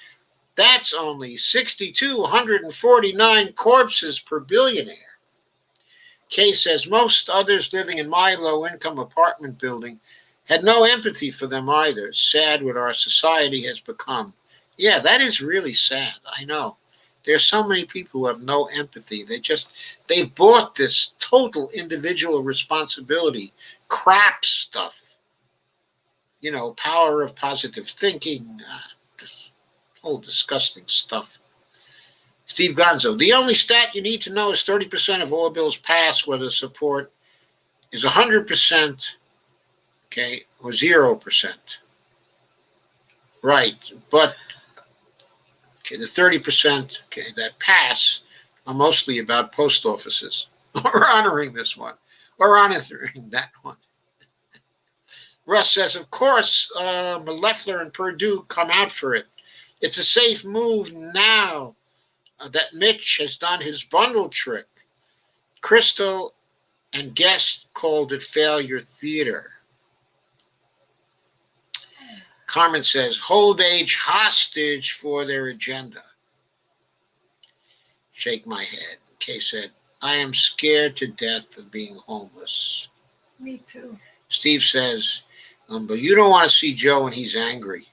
That's only 6,249 corpses per billionaire. Kay says, most others living in my low-income apartment building had no empathy for them either. Sad what our society has become. Yeah, that is really sad. I know. There's so many people who have no empathy. They've bought this total individual responsibility crap stuff. Power of positive thinking, this whole disgusting stuff. Steve Gonzo, the only stat you need to know is 30% of all bills passed, whether support is 100%, okay, or 0%. Right, but okay, the 30%, okay, that pass are mostly about post offices. We're honoring this one. We're honoring that one. Russ says, of course, Loeffler and Perdue come out for it. It's a safe move now that Mitch has done his bundle trick. Crystal and Guest called it failure theater. Carmen says, hold age hostage for their agenda. Shake my head. Kay said, I am scared to death of being homeless. Me too. Steve says, but you don't want to see Joe when he's angry.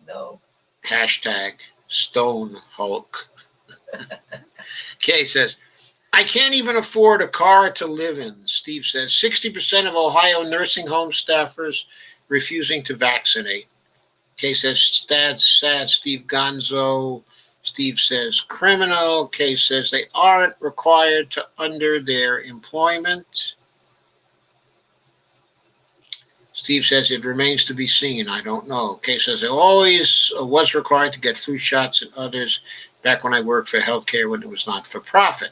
No. Hashtag Stone Hulk. Kay says, I can't even afford a car to live in. Steve says, 60% of Ohio nursing home staffers refusing to vaccinate. Kay says, sad, Steve Gonzo. Steve says, criminal. Kay says, they aren't required to under their employment. Steve says, it remains to be seen. I don't know. Kay says, I always was required to get flu shots and others back when I worked for healthcare when it was not for profit.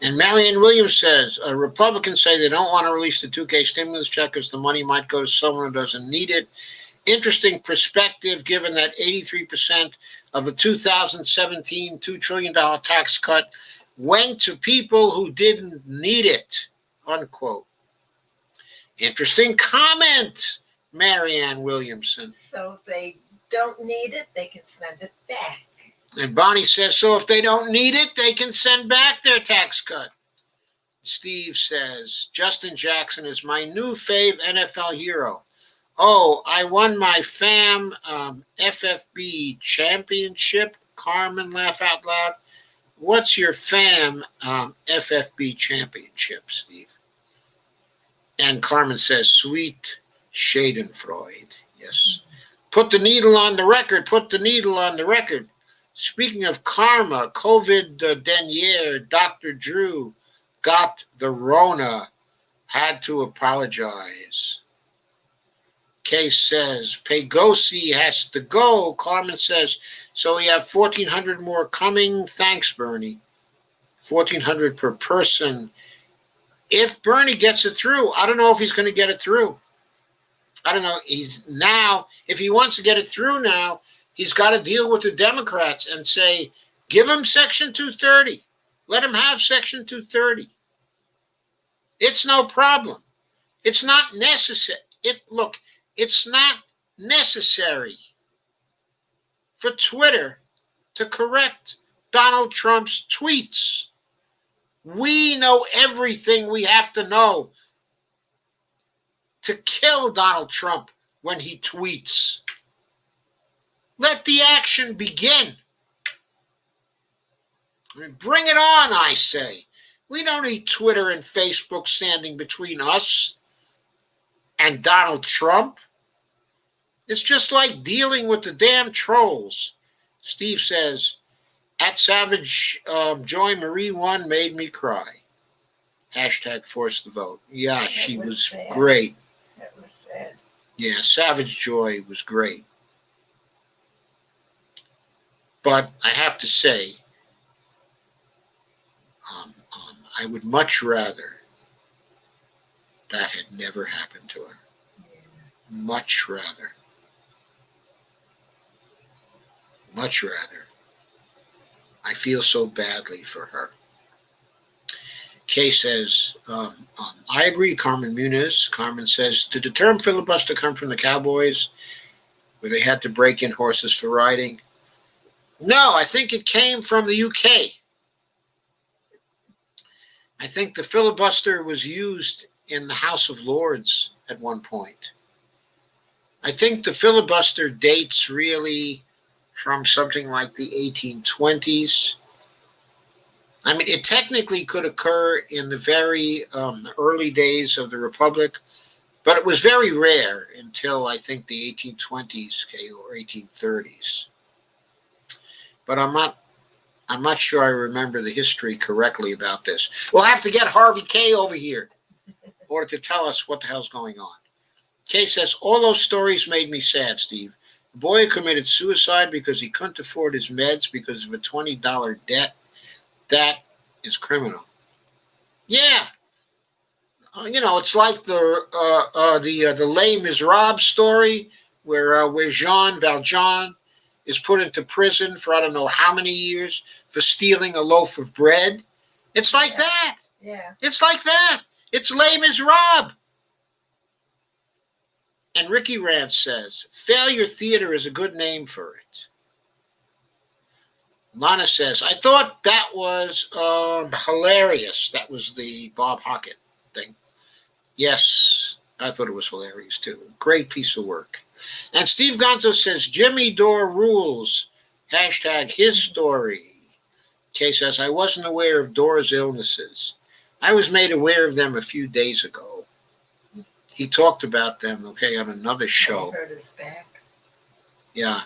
And Marianne Williams says, Republicans say they don't want to release the 2K stimulus check because the money might go to someone who doesn't need it. Interesting perspective, given that 83% of the 2017 $2 trillion tax cut went to people who didn't need it, unquote. Interesting comment, Marianne Williamson. So if they don't need it, they can send it back. And Bonnie says, so if they don't need it, they can send back their tax cut. Steve says, Justin Jackson is my new fave NFL hero. Oh, I won my FAM FFB championship. Carmen, laugh out loud. What's your FAM FFB championship, Steve? And Carmen says, sweet Schadenfreude. Yes. Put the needle on the record. Put the needle on the record. Speaking of karma, COVID denier, Dr. Drew got the Rona, had to apologize. Case says, Pegosi has to go. Carmen says, so we have 1,400 more coming. Thanks, Bernie. 1,400 per person. If Bernie gets it through, I don't know if he's going to get it through. I don't know. If he wants to get it through now, he's got to deal with the Democrats and say, give him Section 230. Let him have Section 230. It's no problem. It's not necessary. It's not necessary for Twitter to correct Donald Trump's tweets. We know everything we have to know to kill Donald Trump when he tweets. Let the action begin. Bring it on, I say. We don't need Twitter and Facebook standing between us and Donald Trump. It's just like dealing with the damn trolls. Steve says, at Savage Joy Marie 1 made me cry. Hashtag force the vote. Yeah, she was sad. Great. That was sad. Yeah, Savage Joy was great. But I have to say, I would much rather that had never happened to her. Yeah. Much rather. Much rather. I feel so badly for her. Kay says, I agree, Carmen Muniz. Carmen says, did the term filibuster come from the Cowboys, where they had to break in horses for riding? No, I think it came from the UK. I think the filibuster was used in the House of Lords at one point. I think the filibuster dates really from something like the 1820s. I mean, it technically could occur in the very early days of the Republic, but it was very rare until I think the 1820s or 1830s. But I'm not sure I remember the history correctly about this. We'll have to get Harvey K over here in order to tell us what the hell's going on. Kay says, all those stories made me sad, Steve. The boy committed suicide because he couldn't afford his meds because of a $20 debt. That is criminal. Yeah. It's like the Les Miserables story where Jean Valjean is put into prison for I don't know how many years for stealing a loaf of bread. It's like that. Yeah. It's like that. It's Les Miserables. And Ricky Rance says, failure theater is a good name for it. Lana says, I thought that was hilarious. That was the Bob Hockett thing. Yes, I thought it was hilarious too. Great piece of work. And Steve Gonzo says, Jimmy Dore rules. Hashtag his story. Kay says, I wasn't aware of Dore's illnesses. I was made aware of them a few days ago. He talked about them, on another show. He hurt his back. Yeah.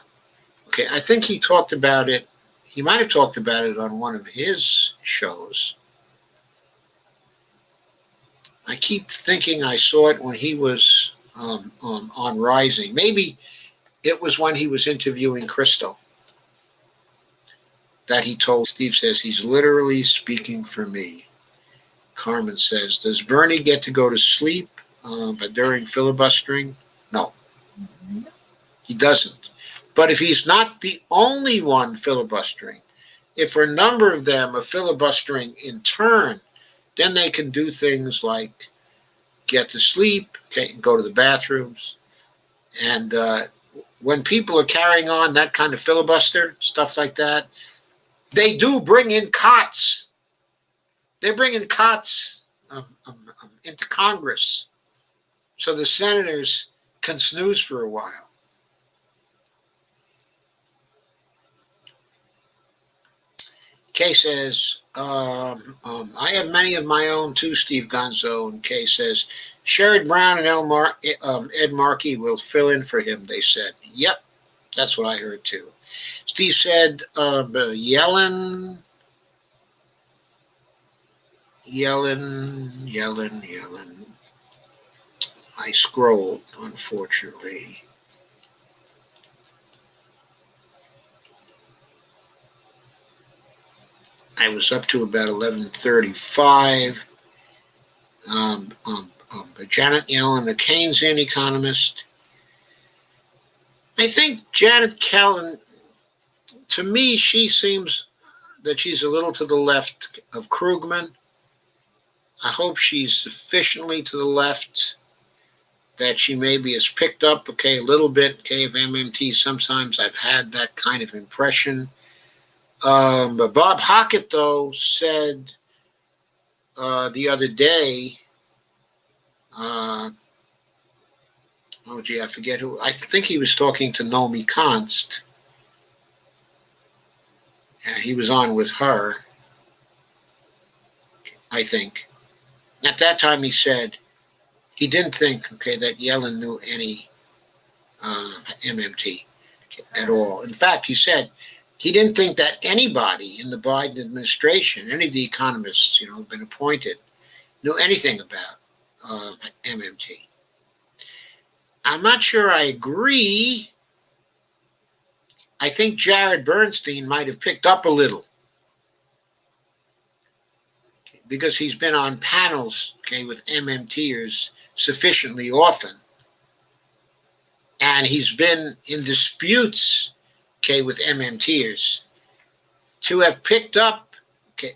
Okay, I think he talked about it. He might have talked about it on one of his shows. I keep thinking I saw it when he was on Rising. Maybe it was when he was interviewing Crystal that he told. Steve says he's literally speaking for me. Carmen says, does Bernie get to go to sleep during filibustering? No, Mhm. he doesn't. But if he's not the only one filibustering, if a number of them are filibustering in turn, then they can do things like get to sleep, go to the bathrooms. And when people are carrying on that kind of filibuster, stuff like that, they do bring in cots. They bring in cots into Congress so the senators can snooze for a while. Kay says, I have many of my own too, Steve Gonzo. And Kay says, Sherrod Brown and Ed Markey will fill in for him, they said. Yep, that's what I heard too. Steve said, Yellen. I scrolled, unfortunately. I was up to about 11:35. Janet Yellen, the Keynesian economist. I think Janet Yellen, to me, she seems that she's a little to the left of Krugman. I hope she's sufficiently to the left that she maybe has picked up, a little bit, of MMT. Sometimes I've had that kind of impression. But Bob Hockett, though, said the other day, I forget who. I think he was talking to Nomi Konst. He was on with her, I think. At that time, he said he didn't think, that Yellen knew any MMT at all. In fact, he said he didn't think that anybody in the Biden administration, any of the economists, who've been appointed, knew anything about MMT. I'm not sure I agree. I think Jared Bernstein might have picked up a little because he's been on panels, with MMTers sufficiently often. And he's been in disputes, with MMTers to have picked up,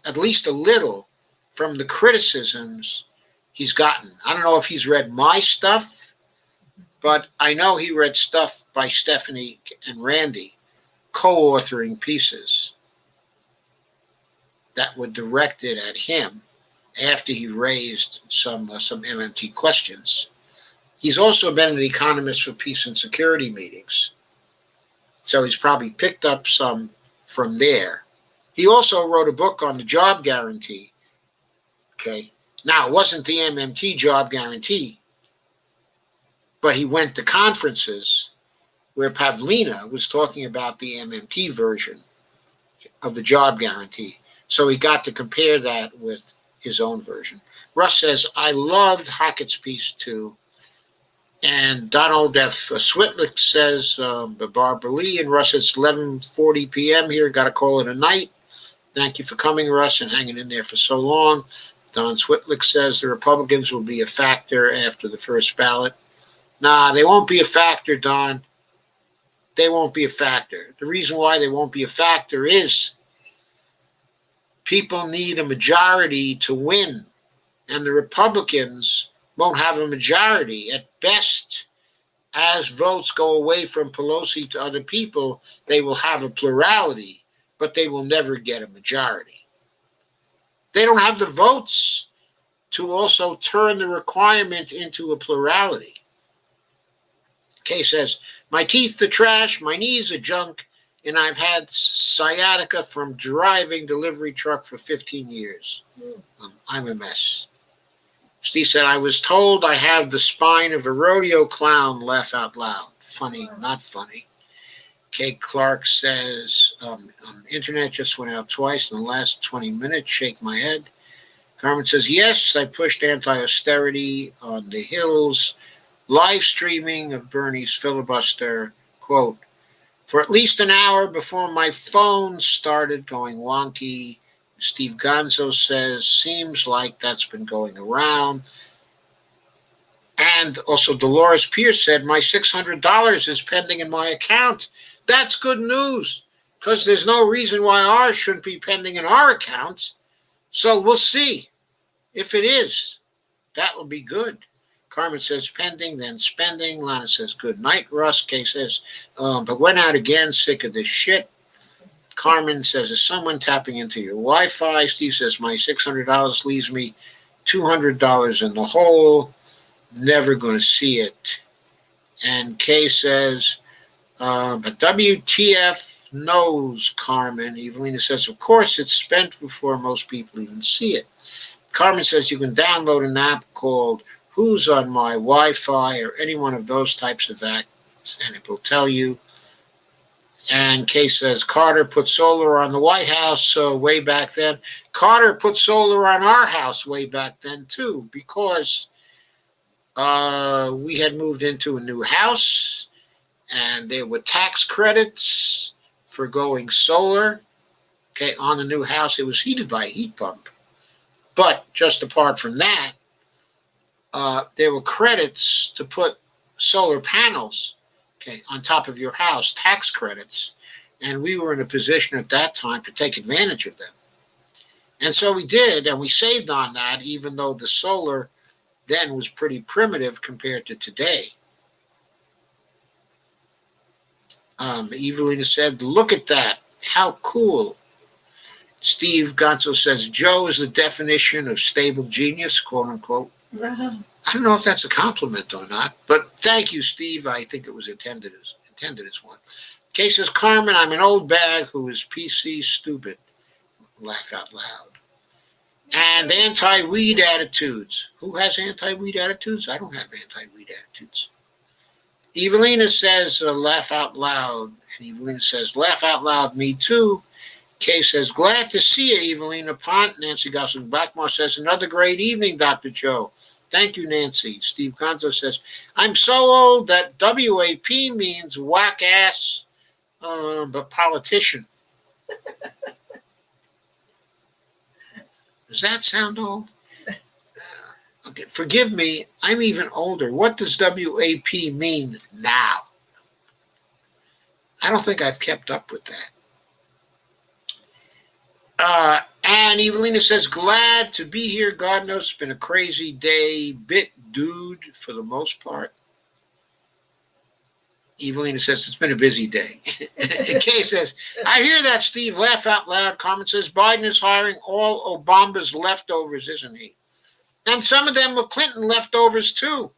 at least a little from the criticisms he's gotten. I don't know if he's read my stuff, but I know he read stuff by Stephanie and Randy, co-authoring pieces that were directed at him after he raised some MMT questions. He's also been an economist for peace and security meetings, so he's probably picked up some from there. He also wrote a book on the job guarantee. Now, it wasn't the MMT job guarantee, but he went to conferences where Pavlina was talking about the MMT version of the job guarantee. So he got to compare that with his own version. Russ says, I loved Hockett's piece too. And Donald F. Switlick says, Barbara Lee and Russ, it's 11:40 p.m. here. Got to call it a night. Thank you for coming, Russ, and hanging in there for so long. Don Switlick says the Republicans will be a factor after the first ballot. Nah, they won't be a factor, Don. They won't be a factor. The reason why they won't be a factor is people need a majority to win, and the Republicans won't have a majority. At best, as votes go away from Pelosi to other people, they will have a plurality, but they will never get a majority. They don't have the votes to also turn the requirement into a plurality. Kay says, my teeth are trash, my knees are junk, and I've had sciatica from driving delivery truck for 15 years. I'm a mess. Steve said, I was told I have the spine of a rodeo clown. Laugh out loud. Funny, not funny. Kay Clark says, internet just went out twice in the last 20 minutes. Shake my head. Carmen says, yes, I pushed anti-austerity on the Hills. Live streaming of Bernie's filibuster, quote, for at least an hour before my phone started going wonky Steve Gonzo says, seems like that's been going around. And also Dolores Pierce said, my $600 is pending in my account. That's good news, because there's no reason why ours shouldn't be pending in our accounts. So we'll see if it is. That will be good. Carmen says pending, then spending. Lana says good night, Russ. Kay says, but went out again, sick of this shit. Carmen says, is someone tapping into your Wi-Fi? Steve says, my $600 leaves me $200 in the hole. Never going to see it. And Kay says, but WTF knows, Carmen. Evelina says, of course, it's spent before most people even see it. Carmen says you can download an app called Who's on My Wi-Fi or any one of those types of apps, and it will tell you. And Kay says, Carter put solar on the White House way back then. Carter put solar on our house way back then, too, because we had moved into a new house, and there were tax credits for going solar. Okay, on the new house, it was heated by a heat pump. But just apart from that, there were credits to put solar panels, okay, on top of your house, tax credits. And we were in a position at that time to take advantage of them. And so we did, and we saved on that, even though the solar then was pretty primitive compared to today. Evelina said, look at that. How cool. Steve Gonzo says, Joe is the definition of stable genius, quote unquote. Wow. I don't know if that's a compliment or not, but thank you, Steve. I think it was intended as one. Kay says, Carmen, I'm an old bag who is PC stupid. Laugh out loud. And anti-weed attitudes. Who has anti-weed attitudes? I don't have anti-weed attitudes. Evelina says, laugh out loud. And Evelina says, laugh out loud, me too. Kay says, glad to see you, Evelina Pont. Nancy Gosling Blackmore says, another great evening, Dr. Joe. Thank you, Nancy. Steve Gonzo says, I'm so old that WAP means whack ass, but politician. Does that sound old? Okay, forgive me, I'm even older. What does WAP mean now? I don't think I've kept up with that. And Evelina says, glad to be here. God knows it's been a crazy day. Bit dude for the most part. Evelina says, it's been a busy day. Kay says, I hear that, Steve. Laugh out loud. Carmen says, Biden is hiring all Obama's leftovers, isn't he? And some of them were Clinton leftovers, too.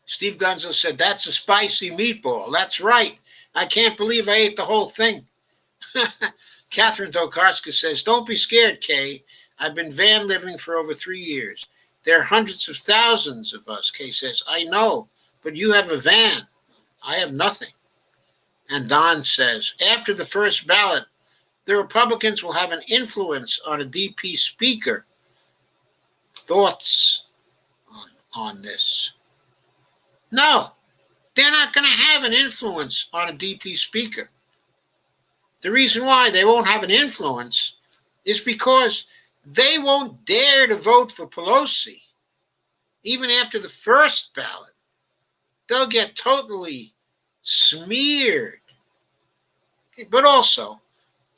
Steve Gonzo said, that's a spicy meatball. That's right. I can't believe I ate the whole thing. Catherine Tokarska says, don't be scared, Kay. I've been van living for over 3 years. There are hundreds of thousands of us, Kay says. I know, but you have a van. I have nothing. And Don says, after the first ballot, the Republicans will have an influence on a DP speaker. Thoughts on this? No, they're not going to have an influence on a DP speaker. The reason why they won't have an influence is because they won't dare to vote for Pelosi. Even after the first ballot, they'll get totally smeared. But also,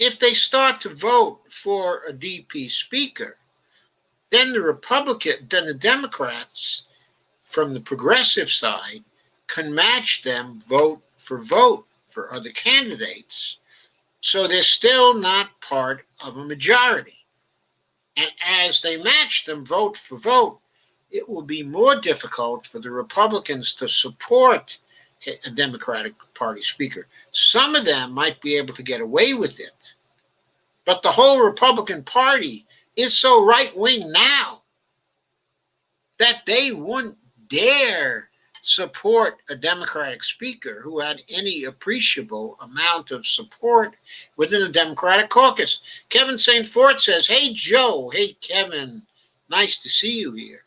if they start to vote for a DP speaker, then the Democrats from the progressive side can match them vote for other candidates. So they're still not part of a majority. And as they match them vote for vote, it will be more difficult for the Republicans to support a Democratic Party speaker. Some of them might be able to get away with it. But the whole Republican Party is so right-wing now that they wouldn't dare support a Democratic speaker who had any appreciable amount of support within the Democratic caucus. Kevin St. Fort says, hey, Joe. Hey, Kevin. Nice to see you here.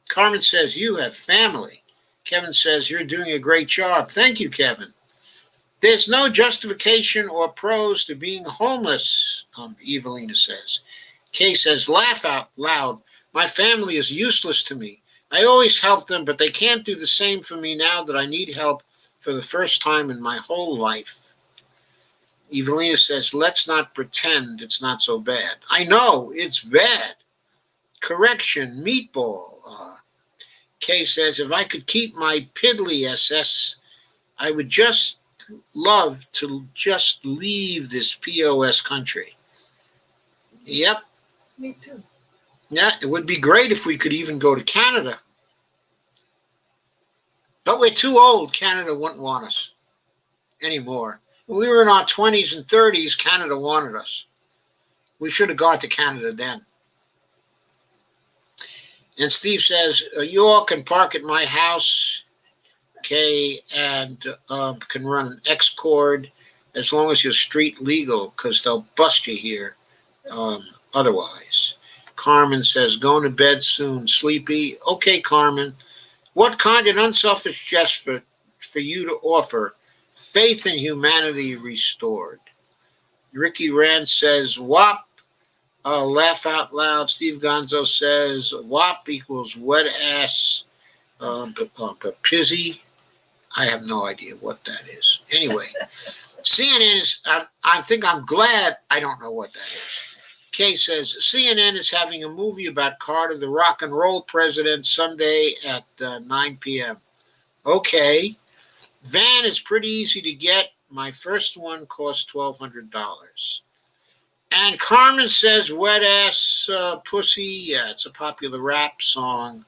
Carmen says, you have family. Kevin says, you're doing a great job. Thank you, Kevin. There's no justification or pros to being homeless, Evelina says. Kay says, laugh out loud. My family is useless to me. I always help them, but they can't do the same for me now that I need help for the first time in my whole life. Evelina says, let's not pretend it's not so bad. I know, it's bad. Correction, meatball. Kay says, if I could keep my piddly SS, I would just love to just leave this POS country. Yep. Me too. Yeah, it would be great if we could even go to Canada. But we're too old. Canada wouldn't want us anymore. When we were in our 20s and 30s, Canada wanted us. We should have gone to Canada then. And Steve says, you all can park at my house, okay, and can run an X-cord as long as you're street legal, because they'll bust you here otherwise. Carmen says, going to bed soon, sleepy. Okay, Carmen. What kind and unselfish gesture for you to offer? Faith in humanity restored. Ricky Rand says, WAP. Laugh out loud. Steve Gonzo says, WAP equals wet ass pizzy. I have no idea what that is. Anyway, CNN is, I think I'm glad I don't know what that is. Kay says, CNN is having a movie about Carter, the rock and roll president, Sunday at 9 p.m. Okay. Van is pretty easy to get. My first one cost $1,200. And Carmen says, wet ass pussy. Yeah, it's a popular rap song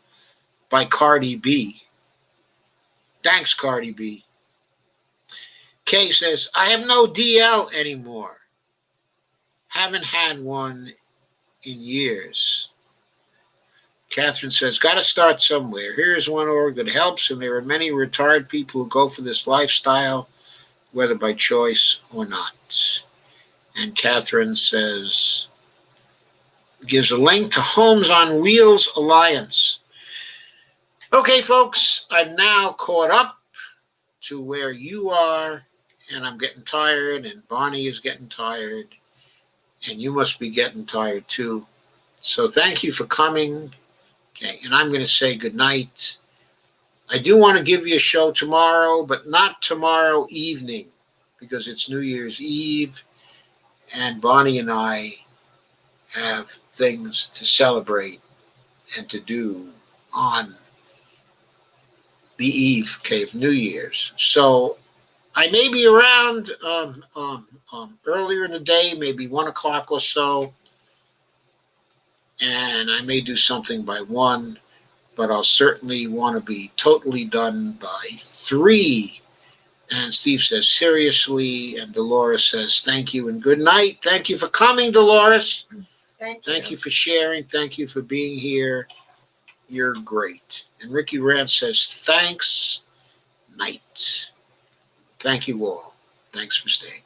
by Cardi B. Thanks, Cardi B. Kay says, I have no DL anymore. Haven't had one in years. Catherine says, got to start somewhere. Here's one org that helps, and there are many retired people who go for this lifestyle, whether by choice or not. And Catherine says, gives a link to Homes on Wheels Alliance. Okay, folks, I'm now caught up to where you are, and I'm getting tired, and Bonnie is getting tired, and you must be getting tired too. So thank you for coming. Okay, and I'm going to say good night. I do want to give you a show tomorrow, but not tomorrow evening, because it's New Year's Eve, and Bonnie and I have things to celebrate and to do on the eve, okay, of New Year's. So I may be around earlier in the day, maybe 1 o'clock or so, and I may do something by 1, but I'll certainly want to be totally done by 3. And Steve says, seriously, and Dolores says, thank you and good night. Thank you for coming, Dolores. Thank you for sharing. Thank you for being here. You're great. And Ricky Rand says, thanks, night. Thank you all. Thanks for staying.